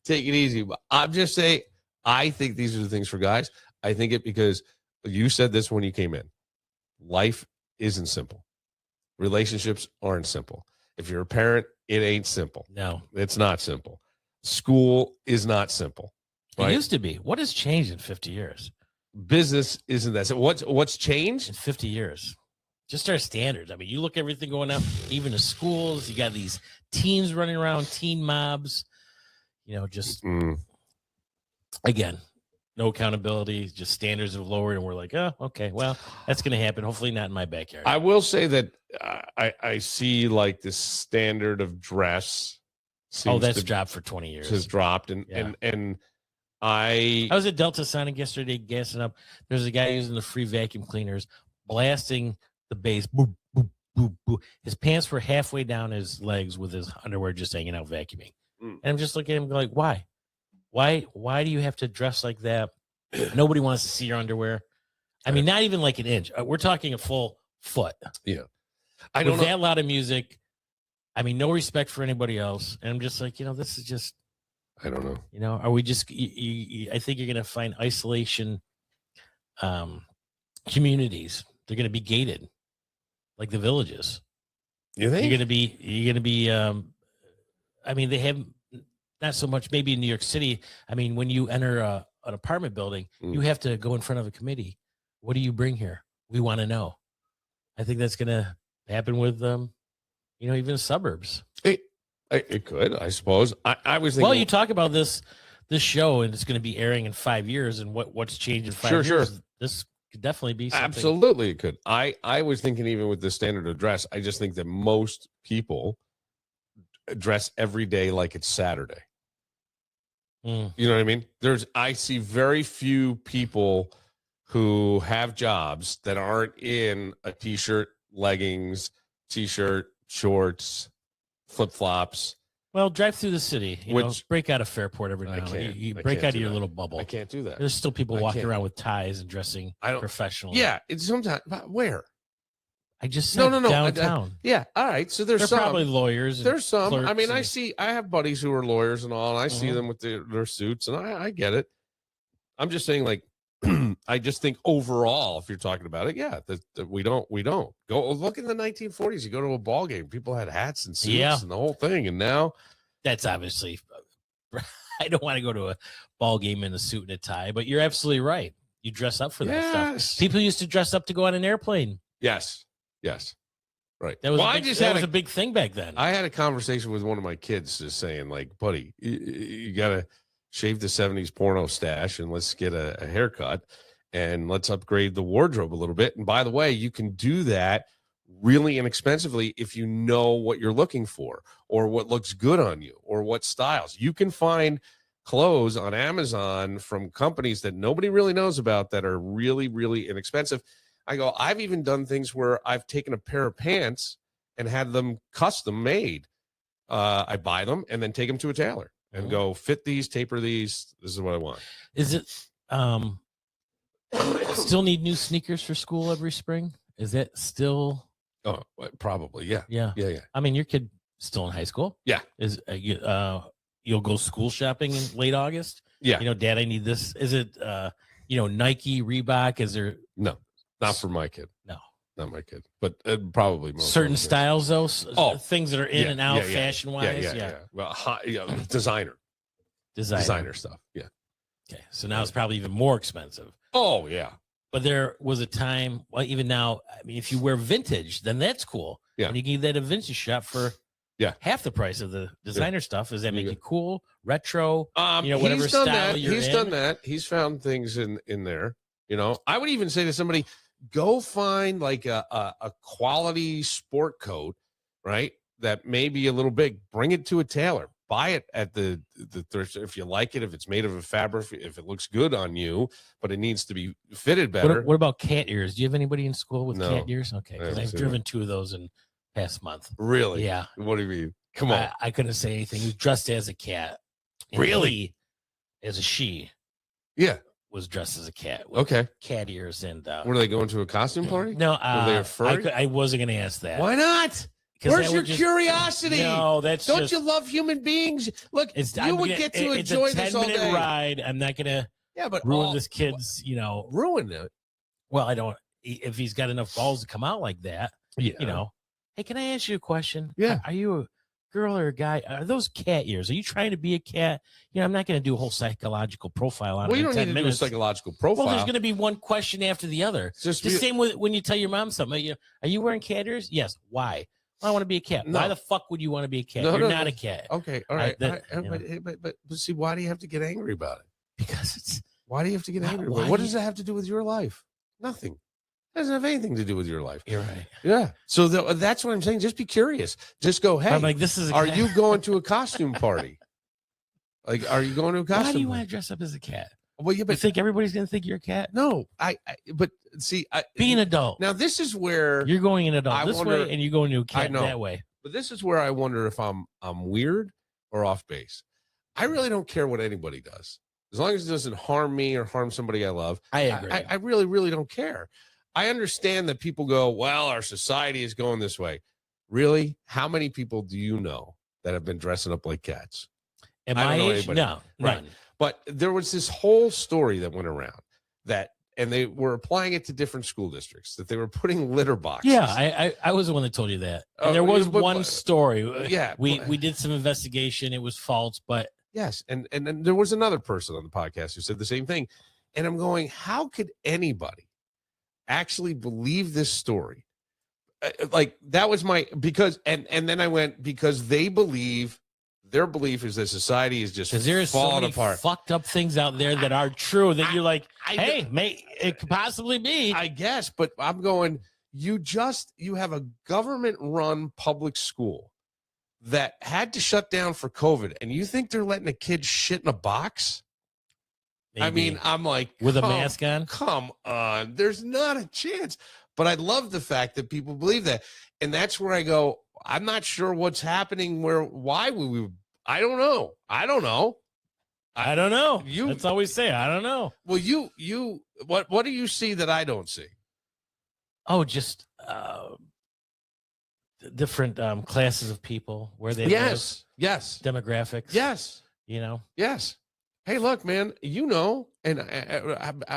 take it easy. But I'm just saying, I think these are the things for guys. I think it because you said this when you came in. Life isn't simple. Relationships aren't simple. If you're a parent, it ain't simple. No. It's not simple. School is not simple. Right? It used to be. What has changed in 50 years? Business isn't that simple. What's changed? In 50 years. Just our standards. I mean, you look at everything going on, even the schools, you got these teens running around, teen mobs, just again, no accountability, just standards have lowered, and we're like, oh, okay, well, that's going to happen. Hopefully not in my backyard. I will say that I see like the standard of dress. That's dropped for 20 years. Has dropped, and I was at Delta Sonic yesterday, gassing up. There's a guy using the free vacuum cleaners, blasting the bass, boop, boop, boop, boop. His pants were halfway down his legs with his underwear just hanging out vacuuming. And I'm just looking at him like, why? Why do you have to dress like that? Nobody wants to see your underwear. I mean, not even like an inch. We're talking a full foot. Yeah. I don't know. That loud of music. I mean, no respect for anybody else. And I'm just like, this is just, I don't know. Are we just, I think you're going to find isolation communities. They're going to be gated like the villages. You think? You're going to be, I mean, they have not so much maybe in New York City. I mean, when you enter an apartment building, you have to go in front of a committee. What do you bring here? We want to know. I think that's going to happen with, even the suburbs. It could, I suppose. I was thinking. Well, you talk about this show, and it's going to be airing in 5 years, and what's changed in 5 years. Sure. This could definitely be something. Absolutely, it could. I was thinking even with the standard of dress, I just think that most people dress every day like it's Saturday. You know what I mean? I see very few people who have jobs that aren't in a t-shirt, leggings, t-shirt, shorts, flip-flops. Well, drive through the city. Break out of Fairport every now and then. You I break can't out do of your that. little bubble. I can't do that. There's still people I walking can't. around with ties and dressing professionally. Yeah, it's sometimes. But where? I just said No. downtown. Yeah, all right. So They're probably lawyers. There's some. I mean, clerks I have buddies who are lawyers and all, and I see them with their suits, and I get it. I'm just saying, like, I just think overall, if you're talking about it, yeah, that we don't go look in the 1940s. You go to a ball game, people had hats and suits and the whole thing, and now that's obviously. I don't want to go to a ball game in a suit and a tie, but you're absolutely right. You dress up for that stuff. People used to dress up to go on an airplane. Yes, right. That was a big thing back then. I had a conversation with one of my kids, just saying, like, buddy, you gotta shave the 70s porno stash and let's get a haircut and let's upgrade the wardrobe a little bit. And by the way, you can do that really inexpensively if you know what you're looking for or what looks good on you or what styles. You can find clothes on Amazon from companies that nobody really knows about that are really, really inexpensive. I've even done things where I've taken a pair of pants and had them custom made I buy them and then take them to a tailor and go fit these, taper these. This is what I want. Is it still need new sneakers for school every spring? Is that still? Oh, probably. Yeah. Yeah. I mean, your kid still in high school. Yeah. Is you'll go school shopping in late August? Yeah. Dad, I need this. Is it Nike, Reebok? Is there? No, not for my kid. No, not my kid, but probably most certain styles though. Things that are in and out fashion wise. Yeah. Well, designer stuff. Yeah. Okay, so now it's probably even more expensive. Oh yeah. But there was a time, well, even now, I mean, if you wear vintage, then that's cool. Yeah. And you can get that at a vintage shop for half the price of the designer stuff. Does that make it cool, retro? Whatever style you're in. He's done that. He's found things in there. I would even say to somebody, go find like a quality sport coat, right? That may be a little big. Bring it to a tailor. Buy it at the thrift store if you like it. If it's made of a fabric, if it looks good on you, but it needs to be fitted better. What about cat ears? Do you have anybody in school with cat ears? Okay, because I've driven that. 2 of those in past month. Really? Yeah. What do you mean? Come on. I couldn't say anything. He was dressed as a cat. And really? He, as a she. Yeah. Was dressed as a cat. With cat ears and. Were they going to a costume party? No. Were they a furry? I wasn't going to ask that. Why not? Where's your curiosity? No, don't you love human beings? Look, you would get to enjoy this all day. It's a 10-minute ride. I'm not gonna ruin this kid's, ruin it. Well, I don't. If he's got enough balls to come out like that, hey, can I ask you a question? Yeah. Are you a girl or a guy? Are those cat ears? Are you trying to be a cat? I'm not going to do a whole psychological profile on it. Well, you don't need to minutes. do a psychological profile. Well, there's going to be one question after the other. It's the same with when you tell your mom something. Are you wearing cat ears? Yes. Why? Well, I want to be a cat. No. Why the fuck would you want to be a cat? You're not a cat. Okay, all right. But see, why do you have to get angry about it? Because why do you have to get angry about it? What does it have to do with your life? Nothing. It doesn't have anything to do with your life. You're right. Yeah. So that's what I'm saying. Just be curious. Just go, hey, I'm like, this is. Are you going to a costume party? Like, are you going to a costume? Why do you want to dress up as a cat? Well, yeah, but you think everybody's going to think you're a cat? No, but see, be an adult. Now, this is where you're going an adult way, and you're going to a cat that way. But this is where I wonder if I'm weird or off base. I really don't care what anybody does, as long as it doesn't harm me or harm somebody I love. I agree. I really, really don't care. I understand that people go, well, our society is going this way. Really, how many people do you know that have been dressing up like cats? At my age, no, right. None. But there was this whole story that went around and they were applying it to different school districts, that they were putting litter boxes. Yeah, I was the one that told you that. And there was one story. Yeah. We did some investigation. It was false, but. Yes. And then there was another person on the podcast who said the same thing. And I'm going, how could anybody actually believe this story? Like that was and then I went, because they believe. Their belief is that society is just falling apart. Fucked up things out there that are true that you're like, hey, it could possibly be. I guess, but I'm going, you have a government-run public school that had to shut down for COVID, and you think they're letting a kid shit in a box? Maybe. I mean, I'm like, with a mask on? Come on. There's not a chance. But I love the fact that people believe that. And that's where I go, I'm not sure what's happening. Why we I don't know. I don't know. That's all we say. I don't know. Well, what do you see that I don't see? Oh, just different classes of people, where they live, demographics. Yes. Yes. Hey, look, man, and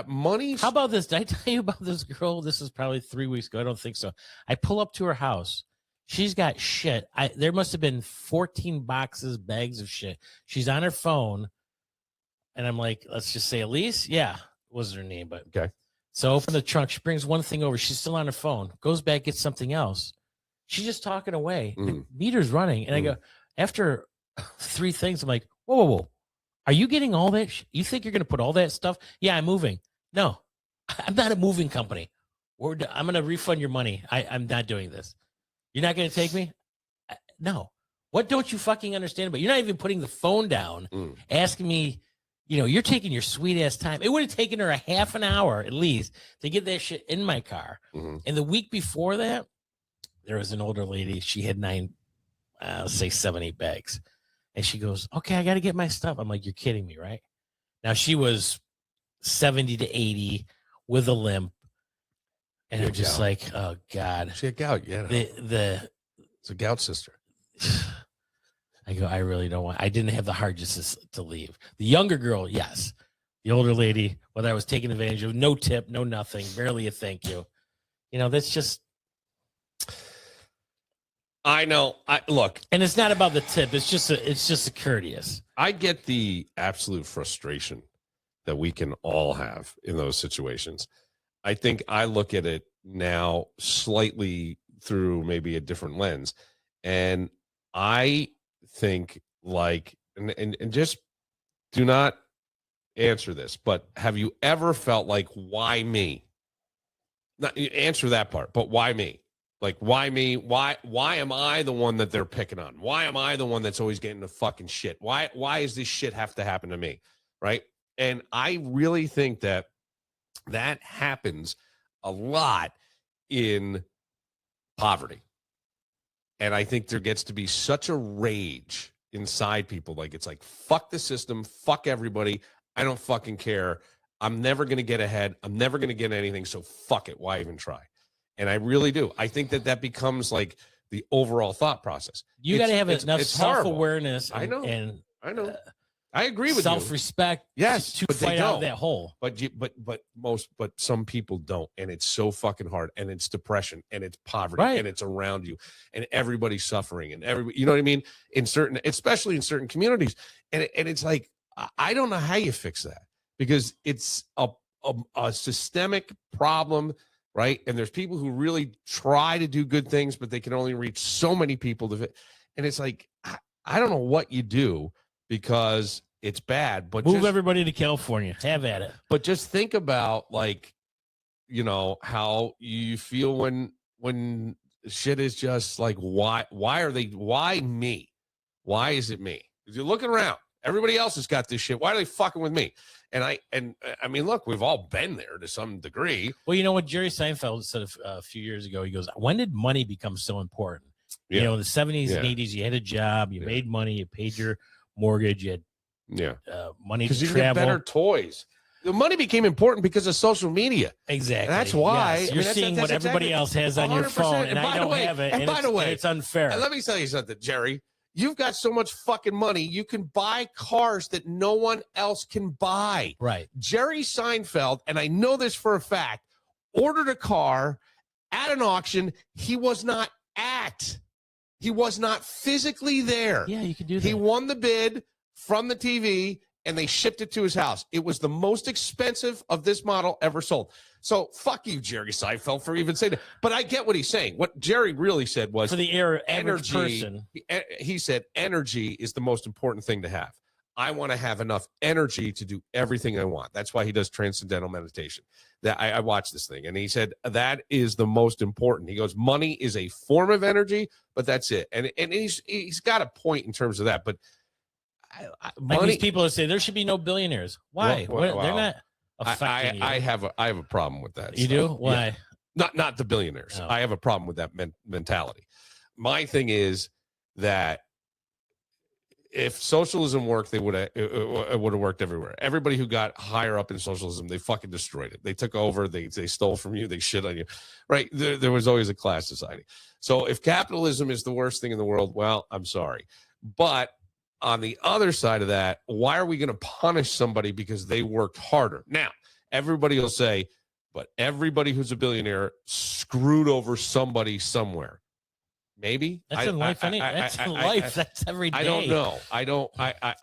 money. How about this? Did I tell you about this girl? This is probably 3 weeks ago. I don't think so. I pull up to her house. She's got shit. There must have been 14 bags of shit. She's on her phone. And I'm like, let's just say Elise. Yeah, was her name, but okay. So open the trunk. She brings one thing over. She's still on her phone. Goes back, gets something else. She's just talking away. The meter's running. And I go, after 3 things, I'm like, whoa. Are you getting all that? You think you're going to put all that stuff? Yeah, I'm moving. No, I'm not a moving company. I'm going to refund your money. I'm not doing this. You're not going to take me? No. What don't you fucking understand about? You're not even putting the phone down, asking me, you're taking your sweet ass time. It would have taken her a half an hour at least to get that shit in my car. And the week before that, there was an older lady. She had 9 let's say 7-8 bags. And she goes, okay, I got to get my stuff. I'm like, you're kidding me, right? Now she was 70 to 80 with a limp. And they're just like, oh God. She had gout, yeah. It's a gout sister. I go, I really don't want, I didn't have the heart just to leave. The younger girl, yes. The older lady, whether I was taking advantage of, no tip, no nothing, barely a thank you. You know, that's just. I know. Look. And it's not about the tip. It's just a courteous. I get the absolute frustration that we can all have in those situations. I think I look at it now slightly through maybe a different lens. And I think like, and just do not answer this, but have you ever felt like, why me? Not answer that part, but why me? Like, why me? Why am I the one that they're picking on? Why am I the one that's always getting the fucking shit? Why does this shit have to happen to me? Right. And I really think that happens a lot in poverty. And I think there gets to be such a rage inside people. Like, it's like, fuck the system, fuck everybody. I don't fucking care. I'm never going to get ahead. I'm never going to get anything. So fuck it. Why even try? And I really do. I think that becomes like the overall thought process. You got to have enough self-awareness. I know. And I agree with self-respect. Yes, to but fight out of that hole. But some people don't, and it's so fucking hard, and it's depression, and it's poverty, right. And it's around you, and everybody's suffering, and everybody, you know what I mean? Especially in certain communities, and it's like, I don't know how you fix that, because it's a systemic problem, right? And there's people who really try to do good things, but they can only reach so many people and it's like, I don't know what you do, because it's bad, but move everybody to California. Have at it. But just think about, like, you know, how you feel when shit is just like, why me? Why is it me? If you're looking around, everybody else has got this shit. Why are they fucking with me? And I mean, look, we've all been there to some degree. Well, you know what Jerry Seinfeld said a few years ago? He goes, when did money become so important? Yeah. You know, in the 70s and 80s, you had a job, you made money, you paid your mortgage, you had money to travel. Get better toys. The money became important because of social media. Exactly. And that's why. Yes. You're seeing what everybody else has on your phone, and I don't have it. And by the way, it's unfair. Let me tell you something, Jerry. You've got so much fucking money, you can buy cars that no one else can buy. Right. Jerry Seinfeld, and I know this for a fact, ordered a car at an auction he was not at. He was not physically there. Yeah, you can do that. He won the bid from the TV, and they shipped it to his house. It was the most expensive of this model ever sold. So fuck you, Jerry Seinfeld, for even saying that. But I get what he's saying. What Jerry really said was, for the average person, he said energy is the most important thing to have. I want to have enough energy to do everything I want. That's why he does transcendental meditation. That I watched this thing, and he said that is the most important. He goes, money is a form of energy, but that's it. And he's got a point in terms of that. But like these people that say there should be no billionaires. Why? They're not affecting you. I have a problem with that. You do? Why? Yeah. Not the billionaires. No. I have a problem with that mentality. My thing is that if socialism worked, it would have worked everywhere. Everybody who got higher up in socialism, they fucking destroyed it. They took over. They stole from you. They shit on you. Right? There was always a class society. So if capitalism is the worst thing in the world, well, I'm sorry. But on the other side of that, why are we going to punish somebody because they worked harder? Now, everybody will say, but everybody who's a billionaire screwed over somebody somewhere. Maybe that's in life. That's in life. That's every day. I don't know. I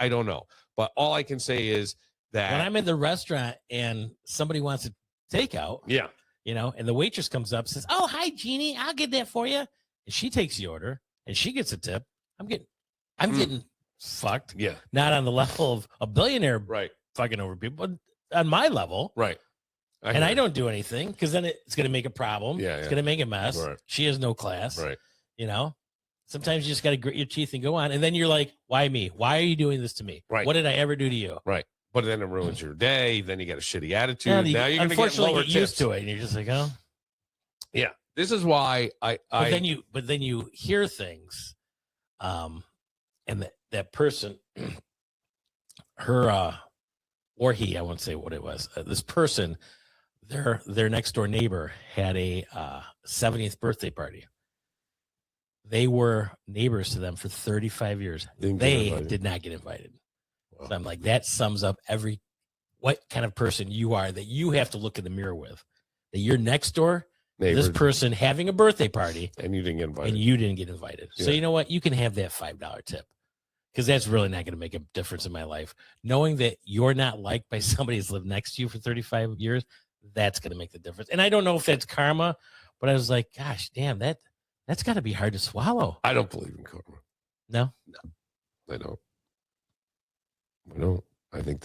don't know. But all I can say is that when I'm in the restaurant and somebody wants to take out, you know, and the waitress comes up and says, "Oh, hi, Jeannie, I'll get that for you," and she takes the order and she gets a tip. I'm getting fucked. Yeah. Not on the level of a billionaire, right? Fucking over people, but on my level, right? I don't do anything because then it's going to make a problem. Yeah, it's going to make a mess. Right. She has no class. Right. You know, sometimes you just got to grit your teeth and go on. And then you're like, why me? Why are you doing this to me? Right. What did I ever do to you? Right. But then it ruins your day. Then you get a shitty attitude. Now you're going to get lower tips. Used to it. And you're just like, oh. Yeah. This is why But then you hear things And that person, her, or he, I won't say what it was. This person, their next door neighbor had a 70th birthday party. They were neighbors to them for 35 years. They did not get invited. Wow. So I'm like, that sums up what kind of person you are that you have to look in the mirror with. That you're next door, this person having a birthday party, and you didn't get invited. Yeah. So you know what? You can have that $5 tip. Because that's really not going to make a difference in my life. Knowing that you're not liked by somebody who's lived next to you for 35 years, that's going to make the difference. And I don't know if that's karma, but I was like, gosh, damn, that's got to be hard to swallow. I don't believe in karma. No? No, I don't. I think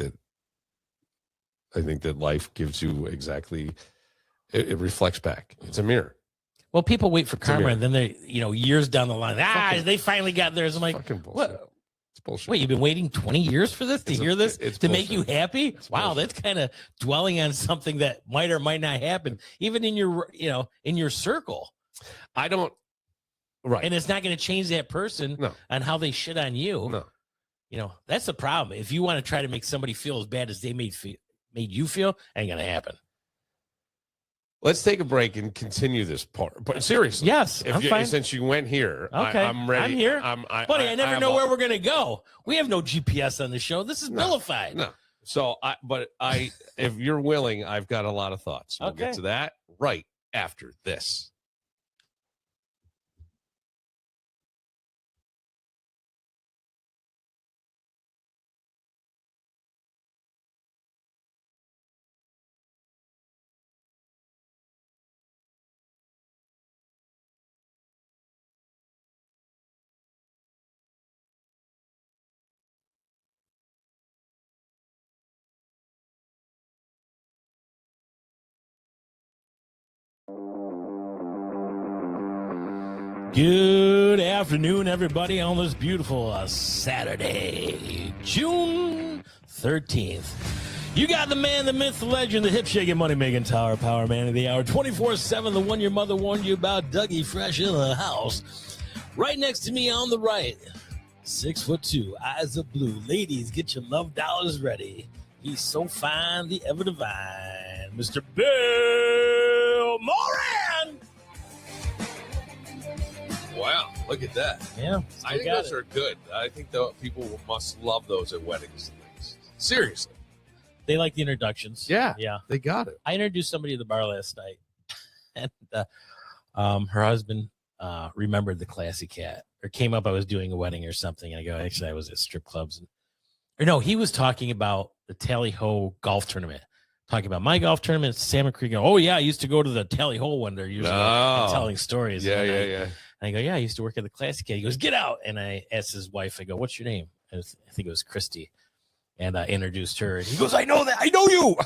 that life gives you exactly, it reflects back. It's a mirror. Well, people wait for karma, and then they, years down the line, they finally got theirs. I'm like, what? It's bullshit. Wait, you've been waiting 20 years for this to hear this to make you happy? Wow, that's kind of dwelling on something that might or might not happen, even in your, in your circle. I don't. Right. And it's not going to change that person on how they shit on you. No. That's the problem. If you want to try to make somebody feel as bad as they made you feel, ain't going to happen. Let's take a break and continue this part. But seriously, yes, I'm fine. Since you went here, okay, I'm ready. I'm here. Buddy, I never know where we're going to go. We have no GPS on the show. This is Billified. No. So, if you're willing, I've got a lot of thoughts. We'll get to that right after this. Good afternoon, everybody, on this beautiful Saturday, June 13th. You got the man, the myth, the legend, the hip-shaking, money-making, tower power man of the hour, 24/7, the one your mother warned you about, Dougie Fresh in the house. Right next to me on the right, 6'2", eyes of blue. Ladies, get your love dollars ready. He's so fine, the ever divine, Mr. Bill Moran. Wow, look at that. Yeah, I think those are good. I think people must love those at weddings and things. Seriously. They like the introductions. Yeah, yeah, they got it. I introduced somebody at the bar last night, and her husband remembered the classy cat, or came up. I was doing a wedding or something, and I go, actually, I was at strip clubs, he was talking about the Tally Ho golf tournament. Talking about my golf tournament, Salmon Creek. Oh yeah, I used to go to the Tally Ho one. They're usually telling stories. Yeah. And I go, yeah, I used to work at the classy cat. He goes, get out. And I asked his wife, I go, what's your name? I think it was Christy. And I introduced her. And he goes, I know that. I know you.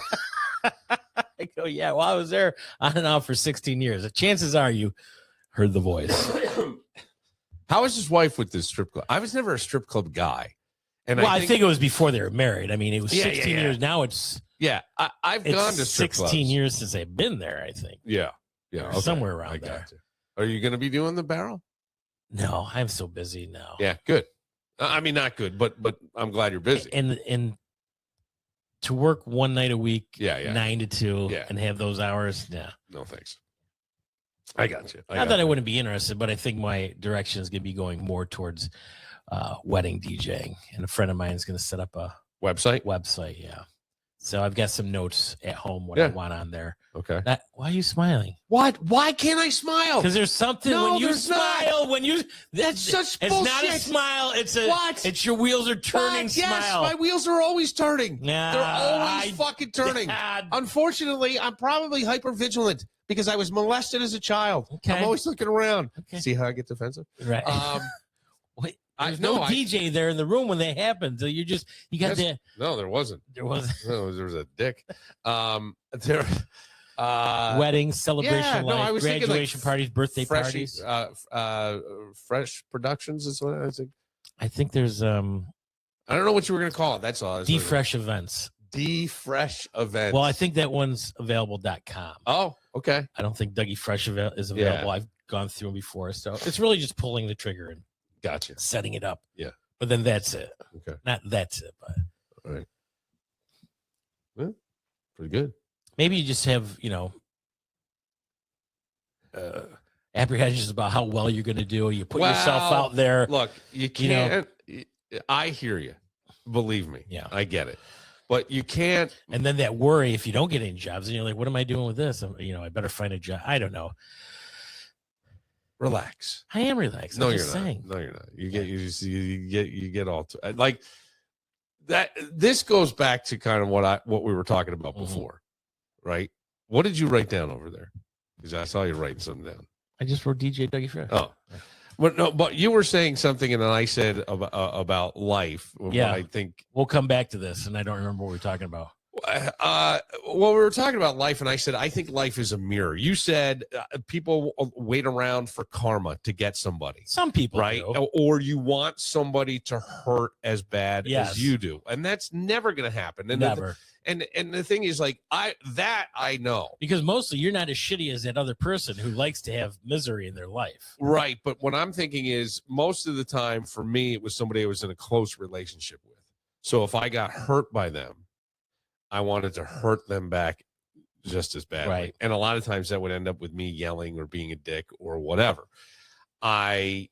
I go, yeah, well, I was there on and off for 16 years. The chances are you heard the voice. How is his wife with this strip club? I was never a strip club guy. And I think it was before they were married. I mean, it was 16 years. Now it's... Yeah, I've gone to strip 16 clubs. years since I've been there, I think. Yeah. Okay. Somewhere around there. Are you going to be doing the barrel? No, I'm so busy now. Yeah, good. I mean, not good, but I'm glad you're busy. And to work one night a week, 9 to 2, and have those hours, no thanks. I got you. Not that I wouldn't be interested, but I think my direction is going to be going more towards wedding DJing, and a friend of mine is going to set up a website. Yeah. So I've got some notes at home what I want on there. Okay. Why are you smiling? What? Why can't I smile? Because there's something when you smile. When that's such it's bullshit. Not a smile. It's a what? It's your wheels are turning. Smile. Yes, my wheels are always turning. They're always fucking turning. Unfortunately, I'm probably hyper vigilant because I was molested as a child. Okay. I'm always looking around. Okay. See how I get defensive? Right. Wait. There's no DJ there in the room when that happened. So you got that. No, there wasn't. There wasn't. No, there was a dick. Weddings, celebration, life, graduation parties, birthday parties. Fresh Productions is what I think. I think there's I don't know what you were going to call it. That's all. D-Fresh Events. D-Fresh Events. Well, I think that one's available.com. Oh, okay. I don't think Dougie Fresh is available. Yeah. I've gone through them before. So it's really just pulling the trigger and Gotcha. setting it up. Yeah. But then that's it. Okay. Not that's it, but All right. Well, pretty good. maybe you just have, apprehensions about how well you're going to do. You put yourself out there. Look, you can't. I hear you. Believe me. Yeah. I get it. But you can't. And then that worry if you don't get any jobs, and you're like, what am I doing with this? I better find a job. I don't know. Relax. I am relaxed. No, I'm you're just not. saying. No, you're not. You get all like that. This goes back to kind of what we were talking about before, right? What did you write down over there? Because I saw you writing something down. I just wrote DJ Dougie Fresh. Oh, but you were saying something, and then I said about life. Yeah, I think we'll come back to this, and I don't remember what we were talking about. Well, we were talking about life, and I said I think life is a mirror. You said people wait around for karma to get somebody. Some people, right? do. Or you want somebody to hurt as bad as you do, and that's never going to happen. And Never. And the thing is, like, I know, because mostly you're not as shitty as that other person who likes to have misery in their life. right? But what I'm thinking is, most of the time for me, it was somebody I was in a close relationship with. So if I got hurt by them, I wanted to hurt them back just as badly. Right. And a lot of times that would end up with me yelling or being a dick or whatever. I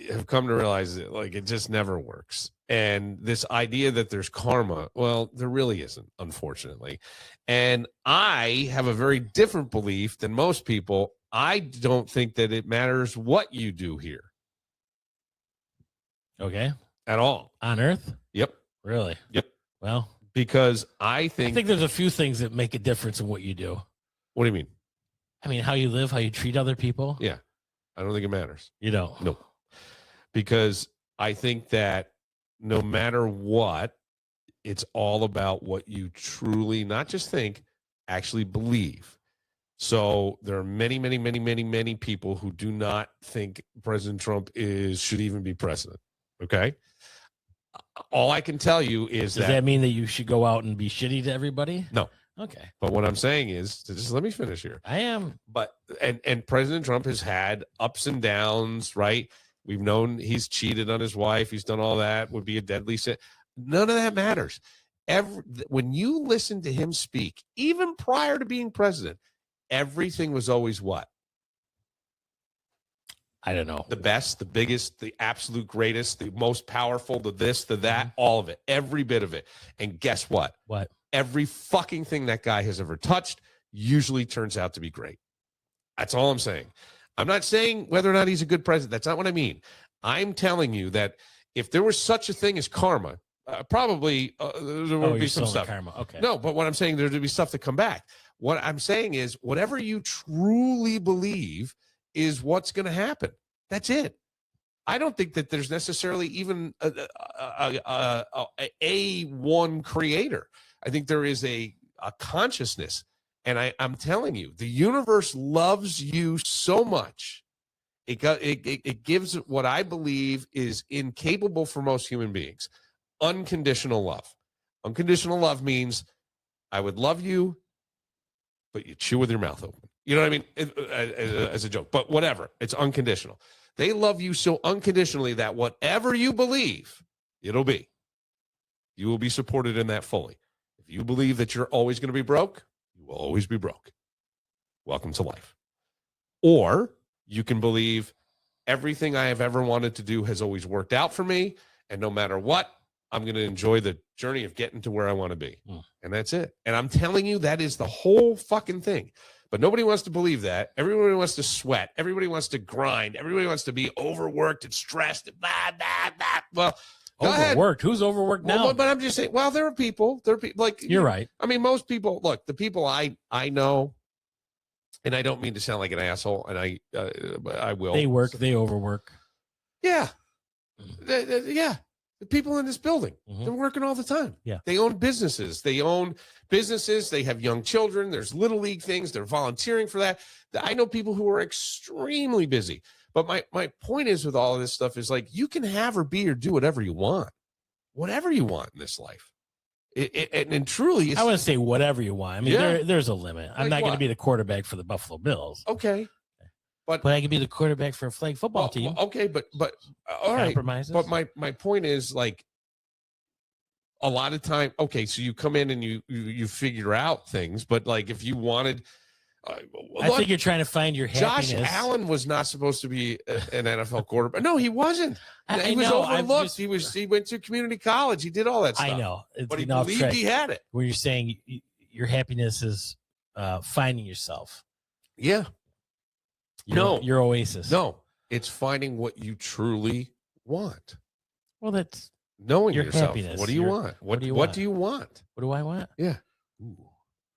have come to realize that, like, it just never works. And this idea that there's karma, well, there really isn't, unfortunately. And I have a very different belief than most people. I don't think that it matters what you do here Okay. at all. On Earth? Yep. Really? Yep. Well, Because I think there's a few things that make a difference in what you do. what do you mean? I mean, how you live, how you treat other people. Yeah. I don't think it matters. You don't. No. Because I think that no matter what, it's all about what you truly not just think, actually believe. So there are many, many, many, many, many people who do not think President Trump should even be president. Okay. All I can tell you is Does that mean that you should go out and be shitty to everybody? No. Okay. But what I'm saying is, just let me finish here. I am. But and President Trump has had ups and downs, right? We've known he's cheated on his wife. He's done all that. Would be a deadly sin. None of that matters. When you listen to him speak, even prior to being president, everything was always what? I don't know. The best, the biggest, the absolute greatest, the most powerful, the this, the that, all of it, every bit of it. And guess what? What? Every fucking thing that guy has ever touched usually turns out to be great. That's all I'm saying. I'm not saying whether or not he's a good president. That's not what I mean. I'm telling you that if there was such a thing as karma, probably there would be some stuff. Karma. Okay. No, but what I'm saying, there'd be stuff to come back. What I'm saying is, whatever you truly believe is what's going to happen. That's it. I don't think that there's necessarily even a one creator. I think there is a consciousness. And I'm telling you, the universe loves you so much. It gives what I believe is incapable for most human beings. Unconditional love. Unconditional love means I would love you, but you chew with your mouth open. You know what I mean? As a joke, but whatever. It's unconditional. They love you so unconditionally that whatever you believe, it'll be. You will be supported in that fully. If you believe that you're always going to be broke, you will always be broke. Welcome to life. Or you can believe everything I have ever wanted to do has always worked out for me, and no matter what, I'm going to enjoy the journey of getting to where I want to be. And that's it. And I'm telling you, that is the whole fucking thing. But nobody wants to believe that. Everybody wants to sweat. Everybody wants to grind. Everybody wants to be overworked and stressed. And blah, blah, blah. Well, overworked. Who's overworked now? Well, but I'm just saying, well, there are people like, you're right. I mean, most people, look, the people I know, and I don't mean to sound like an asshole, and I will. They work, they overwork. Yeah. Yeah. The people in this building, they're working all the time. Yeah. They own businesses. They have young children. There's little league things. They're volunteering for that. I know people who are extremely busy. But my point is with all of this stuff is, like, you can have or be or do whatever you want in this life. And truly, I want to say whatever you want. I mean, there's a limit. I'm Like not going to what? be the quarterback for the Buffalo Bills. Okay. But I could be the quarterback for a flag football team. Okay, but all right. Compromises. But my point is, like, a lot of time. Okay, so you come in and you figure out things, but like if you wanted. I think you're trying to find your happiness. Josh Allen was not supposed to be an NFL quarterback. No, he wasn't. I He was know, overlooked. He went to community college. He did all that stuff. I know, but he believed he had it. Where you're saying your happiness is finding yourself. Yeah. Your oasis. No, it's finding what you truly want. Well, that's knowing your yourself. happiness. What do you want? What do you want? What do I want? Yeah. Ooh.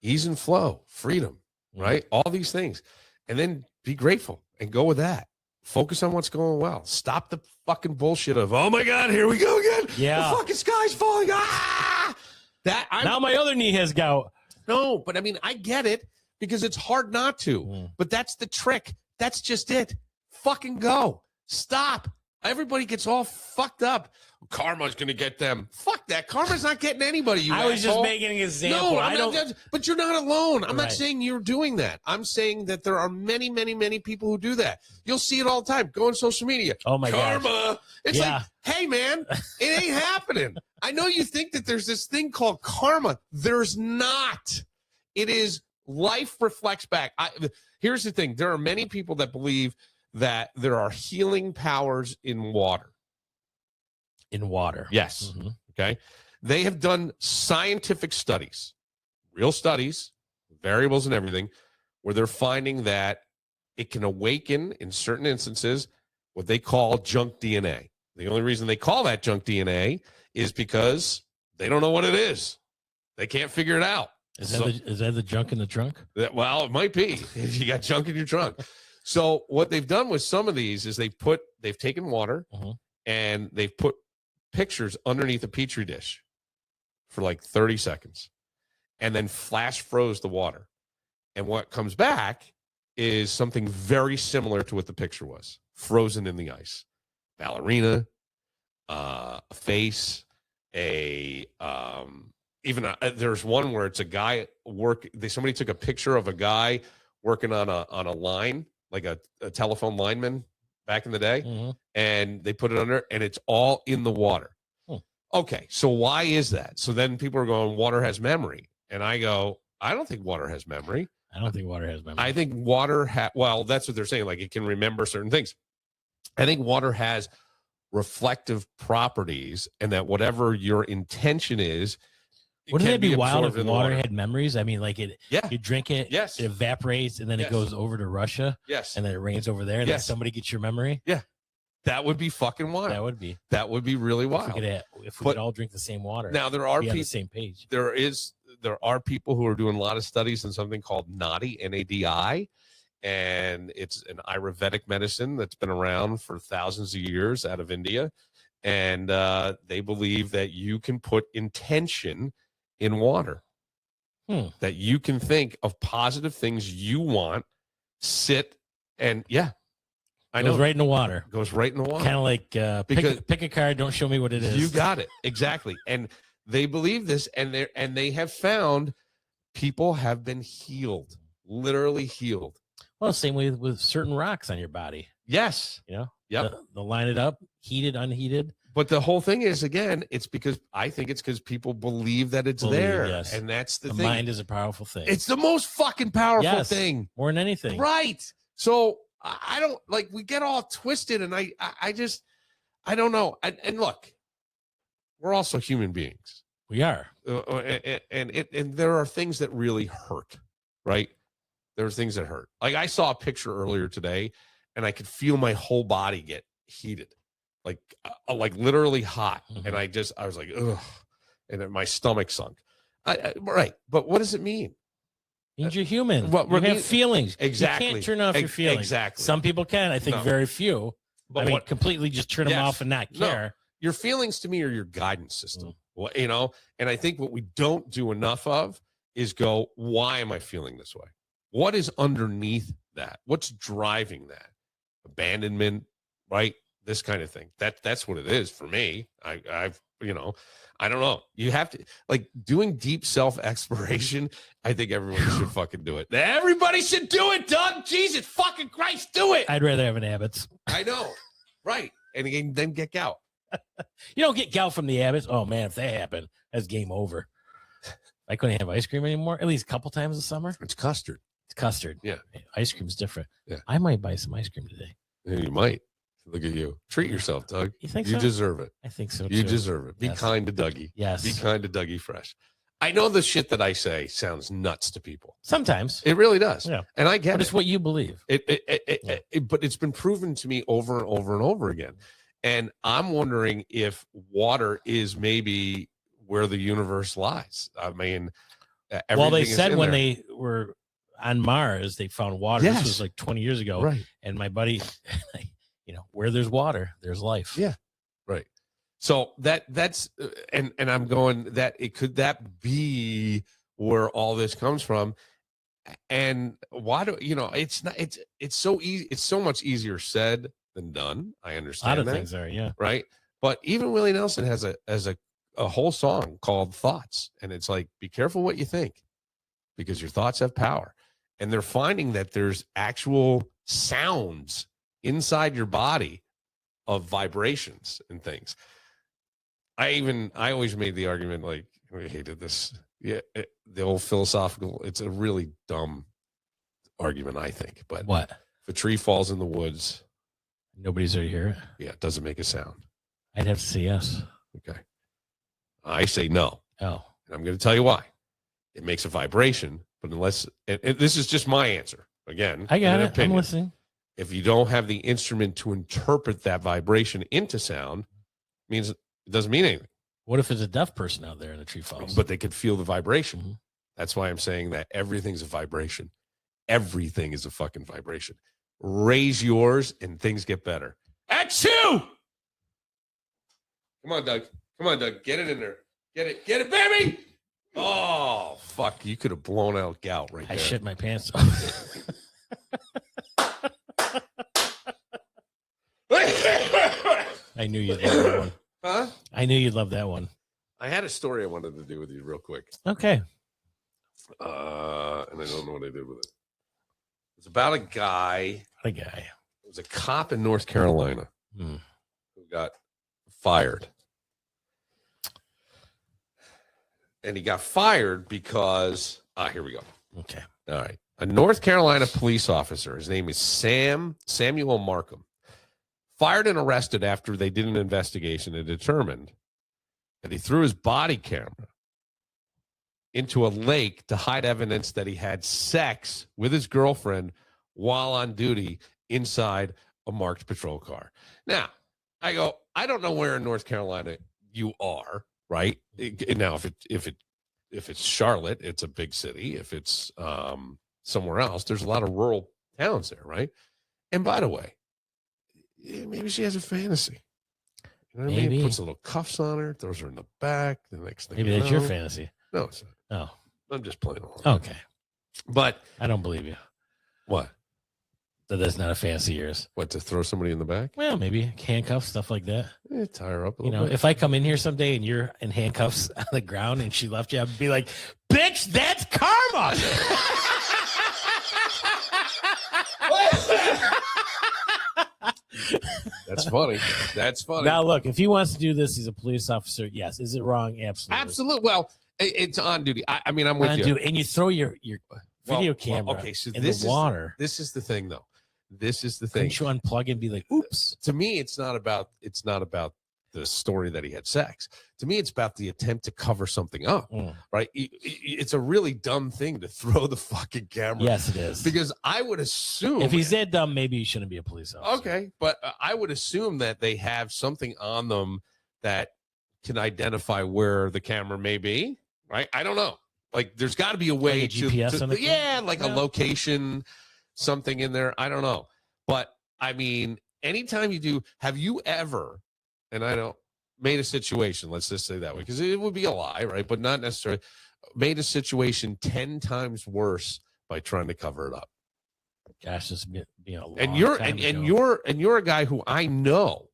Ease and flow, freedom. Right? All these things. And then be grateful and go with that. Focus on what's going well. Stop the fucking bullshit of, oh my God, here we go again. Yeah. The fucking sky's falling. Now my other knee has gout. No, but I mean, I get it because it's hard not to. But that's the trick. That's just it. Fucking go. Stop. Everybody gets all fucked up. Karma's going to get them. Fuck that. Karma's not getting anybody, you I was asshole. just making an example. No, but you're not alone. I'm Right. not saying you're doing that. I'm saying that there are many, many, many people who do that. You'll see it all the time. Go on social media. Oh, my God. Karma. It's Yeah. like, hey, man, it ain't happening. I know you think that there's this thing called karma. There's not. It is life reflects back. Here's the thing. There are many people that believe that there are healing powers in water. In water. Yes. Mm-hmm. Okay. They have done scientific studies, real studies, variables and everything, where they're finding that it can awaken in certain instances what they call junk DNA. The only reason they call that junk DNA is because they don't know what it is. They can't figure it out. Is that the junk in the trunk? Well, it might be if you got junk in your trunk. So what they've done with some of these is they've taken water and they've put pictures underneath a petri dish for like 30 seconds and then flash froze the water. And what comes back is something very similar to what the picture was, frozen in the ice. Ballerina, a face, there's one where it's a guy somebody took a picture of a guy working on a line, like a telephone lineman back in the day, and they put it under, and it's all in the water. Okay, so why is that? So then people are going, water has memory. And I go, I don't think water has memory. I don't think water has memory. I think water well, that's what they're saying, like it can remember certain things. I think water has reflective properties, and that whatever your intention is, wouldn't it be wild if water had memories? I mean, like you drink it, yes, it evaporates, and then it goes over to Russia, yes, and then it rains over there, and then somebody gets your memory. Yeah, that would be fucking wild. That would be really wild. If we could all drink the same water. Now there are people on the same page. There are people who are doing a lot of studies in something called NADI, NADI, and it's an Ayurvedic medicine that's been around for thousands of years out of India, and they believe that you can put intention in water, that you can think of positive things you want, sit, and I know. Goes right in the water. Goes right in the water. Kind of like pick a card, don't show me what it is. You got it. Exactly. And they believe this, and they have found people have been healed, literally healed. Well, same way with certain rocks on your body. Yes. Yep. They'll line it up, heated, unheated. But the whole thing is, again, it's because people believe that it's there. Yes. And that's the thing. The mind is a powerful thing. It's the most fucking powerful thing. More than anything. Right. So I don't we get all twisted, and I don't know. And look, we're also human beings. We are. And there are things that really hurt, right? There are things that hurt. Like I saw a picture earlier today, and I could feel my whole body get heated, like literally hot. And I was like, ugh, and then my stomach sunk. Right. But what does it mean? Means you're human. You have feelings. Exactly. You can't turn off your feelings. Exactly. Some people can. I think very few. But completely just turn them off and not care. No. Your feelings to me are your guidance system. Well, and I think what we don't do enough of is go, why am I feeling this way? What is underneath that? What's driving that? Abandonment, right? this kind of thing. That's what it is for me. I've I don't know. You have to like doing deep self-exploration. I think everyone should fucking do it. Everybody should do it, Doug. Jesus fucking Christ, do it. I'd rather have an Abbott's. I know. Right. And then get gout. You don't get gout from the Abbott's. Oh man, if that happened, that's game over. I couldn't have ice cream anymore, at least a couple times this summer. It's custard. It's custard. Yeah. Ice cream's different. Yeah. I might buy some ice cream today. Yeah, you might. Look at you. Treat yourself, Doug. You think you so? deserve it. I think so, You too. deserve it. Be Yes. kind to Dougie. Yes. Be kind to Dougie Fresh. I know the shit that I say sounds nuts to people. Sometimes. It really does. Yeah. And I get But it. it's what you believe. But it's been proven to me over and over and over again. And I'm wondering if water is maybe where the universe lies. I mean, Well, they everything is said in when there. they were on Mars, they found water. Yes. This was like 20 years ago. Right. And my buddy, where there's water, there's life. Yeah. Right. So that's and I'm going that could that be where all this comes from? And why do it's not it's so easy, it's so much easier said than done. I A understand lot of that, things are, yeah. right? But even Willie Nelson has a whole song called Thoughts, and it's like, be careful what you think, because your thoughts have power. And they're finding that there's actual sounds inside your body of vibrations and things. I always made the argument, like, I hated this. Yeah, the old philosophical, it's a really dumb argument, I think. But What? if a tree falls in the woods, Nobody's there to hear it. yeah, it doesn't make a sound. I'd have to say yes. Okay. I say no. Oh. And I'm going to tell you why. It makes a vibration, but unless, and this is just my answer. Again, I got an it. opinion. I'm listening. If you don't have the instrument to interpret that vibration into sound, means it doesn't mean anything. What if there's a deaf person out there and the tree falls? But they could feel the vibration. Mhm. That's why I'm saying that everything's a vibration. Everything is a fucking vibration. Raise yours and things get better. Achoo! Come on, Doug. Come on, Doug. Get it in there. Get it, baby! Oh, fuck. You could have blown out gout right I there. shit my pants. I knew you'd love that one. Huh? I knew you'd love that one. I had a story I wanted to do with you real quick. Okay. And I don't know what I did with it. It's about a guy. What a guy. It was a cop in North Carolina Hmm. who got fired. And he got fired because, here we go. Okay. All right. A North Carolina police officer, his name is Samuel Markham, fired and arrested after they did an investigation and determined that he threw his body camera into a lake to hide evidence that he had sex with his girlfriend while on duty inside a marked patrol car. Now, I don't know where in North Carolina you are, right? Now, if it's Charlotte, it's a big city. If it's somewhere else, there's a lot of rural towns there, right? And by the way, maybe she has a fantasy. You know what I mean? Maybe. Puts little cuffs on her, throws her in the back. The next thing Maybe you that's your know- fantasy. No, it's not. Oh. I'm just playing along. Okay. But I don't believe you. what? That's not a fantasy of yours. What, to throw somebody in the back? Well, maybe handcuffs, stuff like that. Tie her up a You little know, bit. if I come in here someday and you're in handcuffs on the ground and she left you, I'd be like, bitch, that's karma. That's funny. That's funny. Now, look, if he wants to do this, he's a police officer. Yes. Is it wrong? Absolutely. Absolutely. Well, it's on duty. I mean, I'm with On you. duty. And you throw your video Well, camera okay, so in this the is water. This is the thing, though. This is the thing. Couldn't you unplug and be like, oops? To me, it's not about the story that he had sex. To me, it's about the attempt to cover something up, Mm. right? It's a really dumb thing to throw the fucking camera. Yes, it is. Because I would assume If he's that dumb, maybe he shouldn't be a police officer. okay, but I would assume that they have something on them that can identify where the camera may be, right? I don't know. Like, there's got to be a way Like a GPS on the camera? yeah, like a Yeah. location, something in there. I don't know, but I mean, anytime you do, have you ever? And I don't made a situation. Let's just say that way, because it would be a lie, right? But not necessarily. Made a situation 10 times worse by trying to cover it up. Gosh, this has been a long And you're time and ago. you're a guy who I know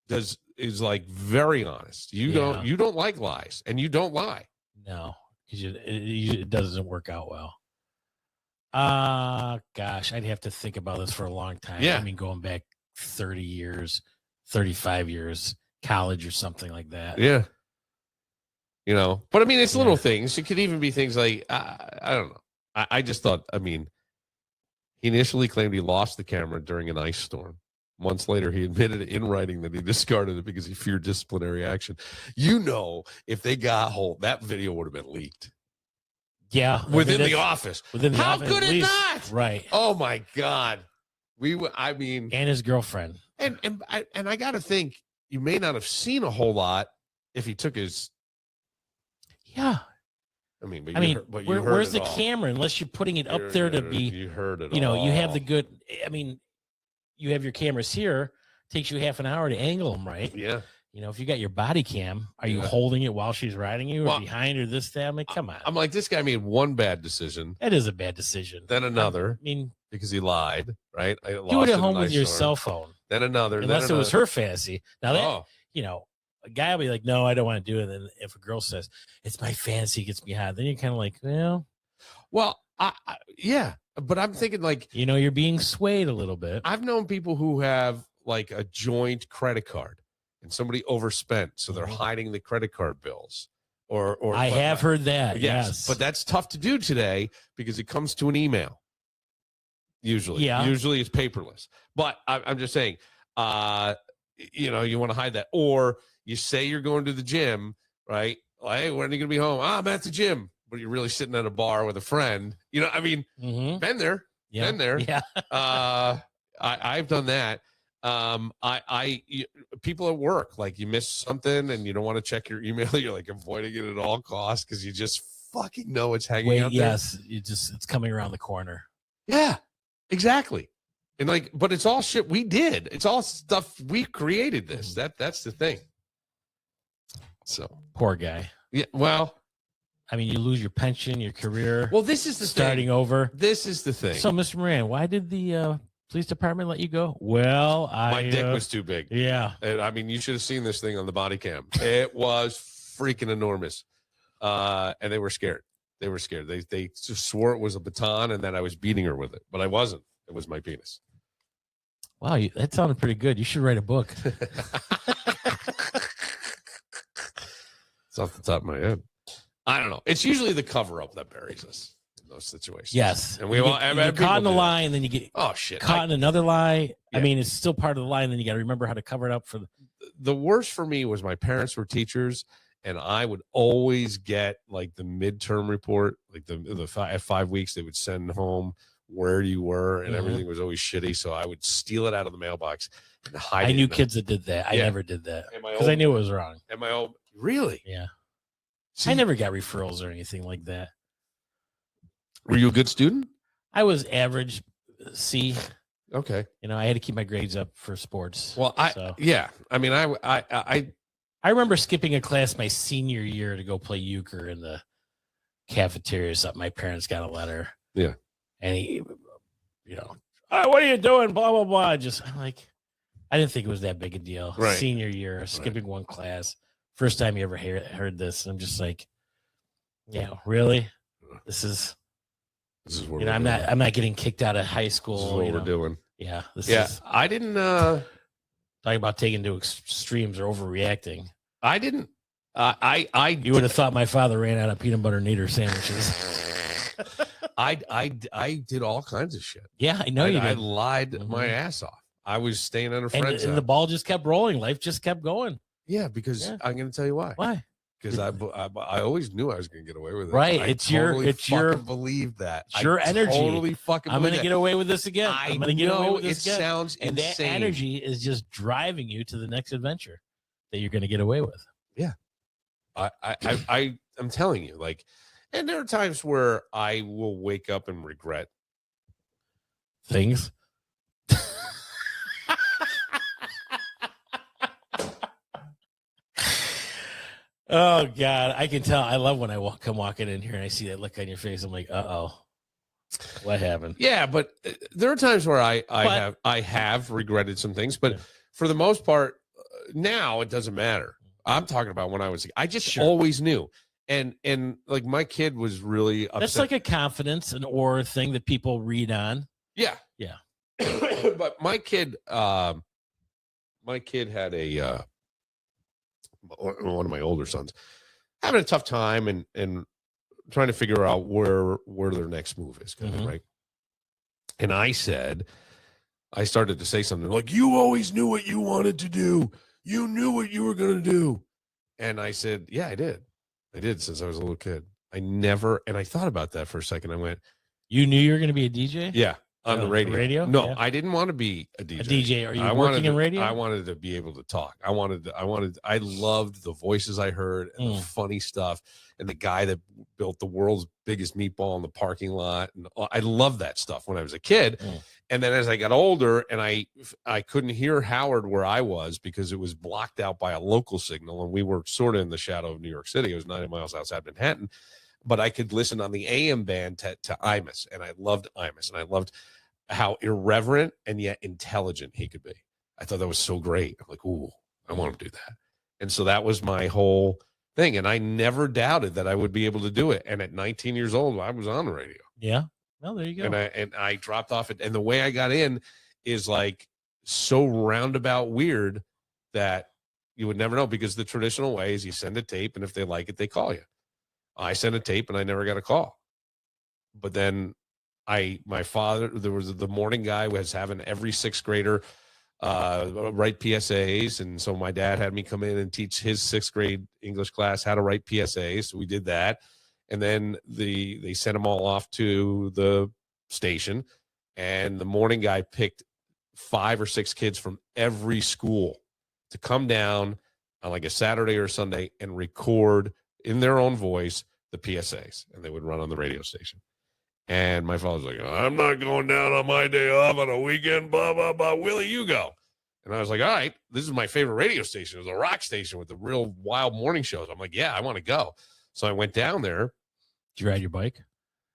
is like very honest. You don't like lies, and you don't lie. No, because it doesn't work out well. Gosh, I'd have to think about this for a long time. Yeah. I mean, going back 30 years, 35 years, college or something like that. Yeah. You know, but I mean, it's little things. It could even be things like, I don't know. I just thought, I mean, he initially claimed he lost the camera during an ice storm. Months later, he admitted in writing that he discarded it because he feared disciplinary action. You know, if they got hold, that video would have been leaked. Yeah. Within the office. How could it not? Right. Oh my God. I mean, and his girlfriend. And I got to think you may not have seen a whole lot if he took his. Yeah. I mean, where's the camera? Unless you're putting it up there to be. You heard it. You know, you have the good. I mean, you have your cameras here. Takes you half an hour to angle them, right? Yeah. You know, if you got your body cam, are you holding it while she's riding you, or behind her? This, that. I mean, come on. I'm like, this guy made one bad decision. That is a bad decision. Then another. I mean, because he lied, right? Do it at home with your cell phone. Then another. Unless it was her fantasy. Now that you know, a guy will be like, "No, I don't want to do it." And if a girl says, "It's my fantasy," gets me hot, then you're kind of like, well, yeah. But I'm thinking like, you know, you're being swayed a little bit. I've known people who have like a joint credit card, and somebody overspent, so they're hiding the credit card bills. Or I have heard that. Yes, but that's tough to do today because it comes to an email. Usually it's paperless. But I'm just saying, you know, you want to hide that, or you say you're going to the gym, right? Like, hey, when are you going to be home? I'm at the gym, but you're really sitting at a bar with a friend. You know, I mean, been there. Yeah. I've done that. People at work, like you miss something and you don't want to check your email. You're like avoiding it at all costs because you just fucking know it's hanging out there. Yes, it's coming around the corner. Yeah, exactly. And like, but it's all shit we did. It's all stuff we created. That's the thing. So poor guy. Yeah. Well, I mean, you lose your pension, your career. Well, this is the starting thing. over. This is the thing. So, Mr. Moran, why did the police department let you go? Well, my dick was too big. Yeah. And I mean, you should have seen this thing on the body cam. It was freaking enormous. And they were scared. They were scared. They just swore it was a baton and that I was beating her with it, but I wasn't. It was my penis. Wow, that sounded pretty good. You should write a book. It's off the top of my head. I don't know. It's usually the cover up that buries us in those situations. Yes. And we all get caught in a lie, and then you get caught in another lie. Yeah. I mean, it's still part of the lie, and then you got to remember how to cover it up for the worst for me was my parents were teachers, and I would always get like the midterm report, like at 5 weeks they would send home where you were, and everything was always shitty. So I would steal it out of the mailbox and hide it. I knew kids that did that. I never did that because I knew it was wrong. Really? Yeah. See, I never got referrals or anything like that. Were you a good student? I was average C. Okay. You know, I had to keep my grades up for sports. Well, I mean, I remember skipping a class my senior year to go play euchre in the cafeteria or something. My parents got a letter. Yeah. And he, you know, what are you doing? Blah, blah, blah. I'm like, I didn't think it was that big a deal. Right. Senior year, skipping one class. First time you ever heard this. I'm just like, really? This is what I'm not getting kicked out of high school. This is what we're doing. Yeah. I didn't talking about taking to extremes or overreacting. I didn't. You would have thought my father ran out of peanut butter and eater sandwiches. I did all kinds of shit. Yeah, I know you did. I lied my ass off. I was staying at a friend's house. And the ball just kept rolling. Life just kept going. Yeah, because I'm going to tell you why. Why? Because I always knew I was going to get away with it. Right. I totally believe that. It's your energy. Totally fucking. I'm going to get away with this again. I'm going to get away with this again. Sounds and insane. That energy is just driving you to the next adventure that you're going to get away with. Yeah. I'm telling you, like, and there are times where I will wake up and regret things. Oh God, I can tell. I love when I come walking in here and I see that look on your face. I'm like, what happened? Yeah, but there are times where I have regretted some things, but for the most part, now it doesn't matter. I'm talking about when I was. I just Sure. always knew, and like my kid was really upset. That's like a confidence and aura thing that people read on. Yeah. But my kid had a one of my older sons having a tough time and trying to figure out where their next move is going, right? And I started to say something like, "You always knew what you wanted to do. You knew what you were going to do." And I said, "Yeah, I did. I did since I was a little kid. I never." And I thought about that for a second. I went, "You knew you were going to be a DJ?" "Yeah." On the radio. Radio? No, Yeah. I didn't want to be a DJ. A DJ. Are you working in radio? I wanted to be able to talk. I loved the voices I heard and the funny stuff and the guy that built the world's biggest meatball in the parking lot. And I loved that stuff when I was a kid. And then as I got older and I couldn't hear Howard where I was because it was blocked out by a local signal. And we were sort of in the shadow of New York City. It was 90 miles outside Manhattan. But I could listen on the AM band to Imus, and I loved Imus, and I loved how irreverent and yet intelligent he could be. I thought that was so great. I'm like, ooh, I want to do that. And so that was my whole thing, and I never doubted that I would be able to do it. And at 19 years old, I was on the radio. Yeah. Well, there you go. And I dropped off it, and the way I got in is like so roundabout weird that you would never know, because the traditional way is you send a tape, and if they like it, they call you. I sent a tape and I never got a call. But then my father, there was the morning guy was having every sixth grader write PSAs. And so my dad had me come in and teach his sixth grade English class how to write PSAs. So we did that. And then they sent them all off to the station. And the morning guy picked 5 or 6 kids from every school to come down on like a Saturday or Sunday and record in their own voice the PSAs, and they would run on the radio station. And my father was like, "I'm not going down on my day off on a weekend, blah, blah, blah. Willie, you go." And I was like, "All right, this is my favorite radio station. It was a rock station with the real wild morning shows." I'm like, "Yeah, I want to go." So I went down there. Did you ride your bike?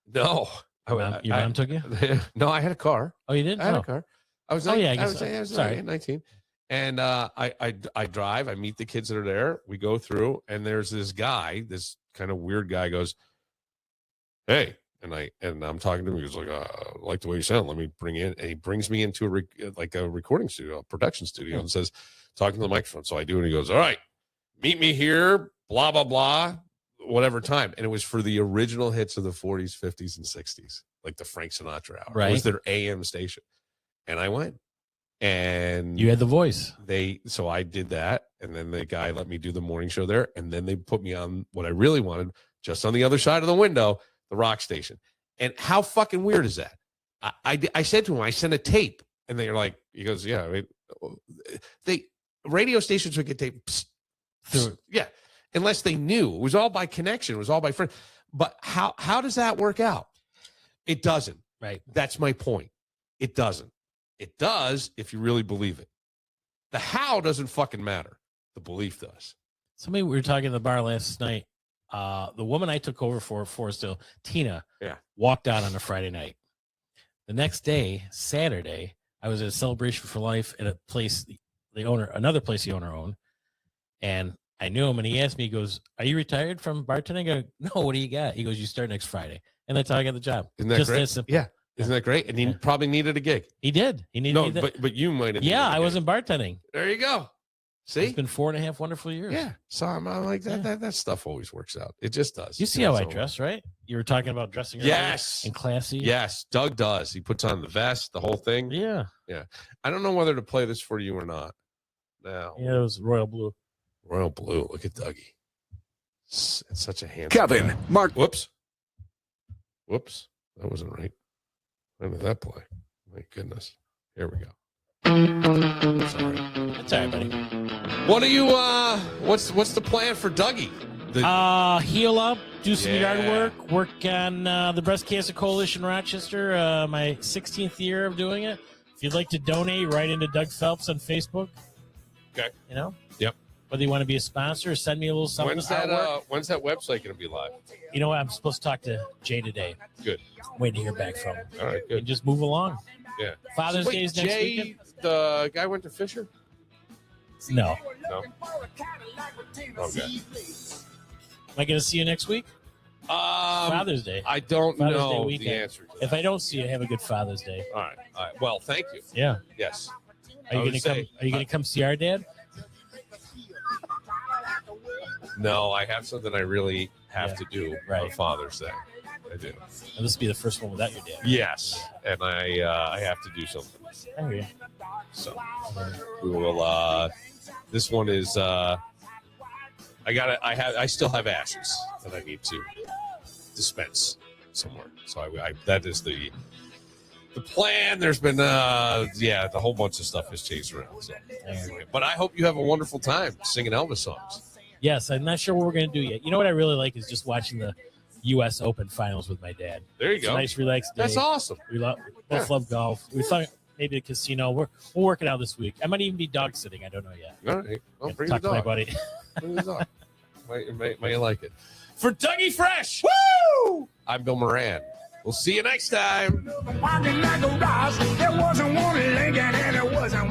No. Your mom took you? No, I had a car. Oh, you did? I had a car. I was I was sorry. 19. And I drive, I meet the kids that are there. We go through, and there's this guy, this kind of weird guy goes, "Hey," and I'm talking to him. He goes like, "I like the way you sound. Let me bring in," and he brings me into a recording studio, a production studio, and says, talking to the microphone. So I do, and he goes, "All right, meet me here, blah, blah, blah, whatever time." And it was for the original hits of the 40s, 50s, and 60s, like the Frank Sinatra hour. Right. It was their AM station. And I went. And you had the voice. So I did that, and then the guy let me do the morning show there, and then they put me on what I really wanted, just on the other side of the window, the rock station. And how fucking weird is that? I said to him, I sent a tape, and they're like, he goes, "Yeah, I mean, radio stations would get tapes, yeah, unless they knew. It was all by connection, it was all by friend. But how does that work out? It doesn't. Right. That's my point. It doesn't. It does if you really believe it. The how doesn't fucking matter. The belief does. We were talking at the bar last night. The woman I took over for still, Tina, walked out on a Friday night. The next day, Saturday, I was at a celebration for life at a place another place the owner owned. And I knew him, and he asked me, he goes, "Are you retired from bartending?" I go, "No, what do you got?" He goes, "You start next Friday." And that's how I got the job. Isn't that great? That simple. Yeah. Isn't that great? And he probably needed a gig. He did. He needed but you might have. Yeah, I wasn't bartending. There you go. See? It's been 4.5 wonderful years. Yeah. So I'm like, that stuff always works out. It just does. You see how I dress, right? You were talking about dressing yes and classy. Yes. Doug does. He puts on the vest, the whole thing. Yeah. Yeah. I don't know whether to play this for you or not. Now. Yeah, it was royal blue. Royal blue. Look at Dougie. It's such a handsome Kevin, guy. Mark. Whoops. That wasn't right. When did that play? My goodness. Here we go. Sorry. That's all right, buddy. What are you what's the plan for Dougie? Heal up, do some yard work on the Breast Cancer Coalition Rochester, my 16th year of doing it. If you'd like to donate, write into Doug Phelps on Facebook. Okay. You know? Yep. Whether you want to be a sponsor, send me a little something. When's that website going to be live? You know what? I'm supposed to talk to Jay today. Good. Waiting to hear back from him. All right, good. And just move along. Yeah. Father's Day is next Jay, weekend. the guy went to Fisher? No. No. Okay. Am I going to see you next week? Father's Day. I don't Father's Day know the weekend. answer to that. If I don't see you, have a good Father's Day. All right. Well, thank you. Yeah. Yes. Are you going to come? Are you going to come see our dad? No, I have something I really have to do on Right. Father's Day. I do. And this will be the first one without your dad. Yes, and I have to do something. I hear you. So we will. This one is. I still have ashes that I need to dispense somewhere. So that is the plan. There's been the whole bunch of stuff has changed around. So anyway, but I hope you have a wonderful time singing Elvis songs. Yes, I'm not sure what we're going to do yet. You know what I really like is just watching the U.S. Open finals with my dad. There you It's go. a nice, relaxed day. That's awesome. We both love golf. We thought maybe a casino. We'll work it out this week. I might even be dog sitting. I don't know yet. All right. Well, bring Talk the to my dog. buddy. Bring the dog. Might you like it? For Dougie Fresh. Woo! I'm Bill Moran. We'll see you next time. Walking like a Ross, there wasn't one Lincoln and there wasn't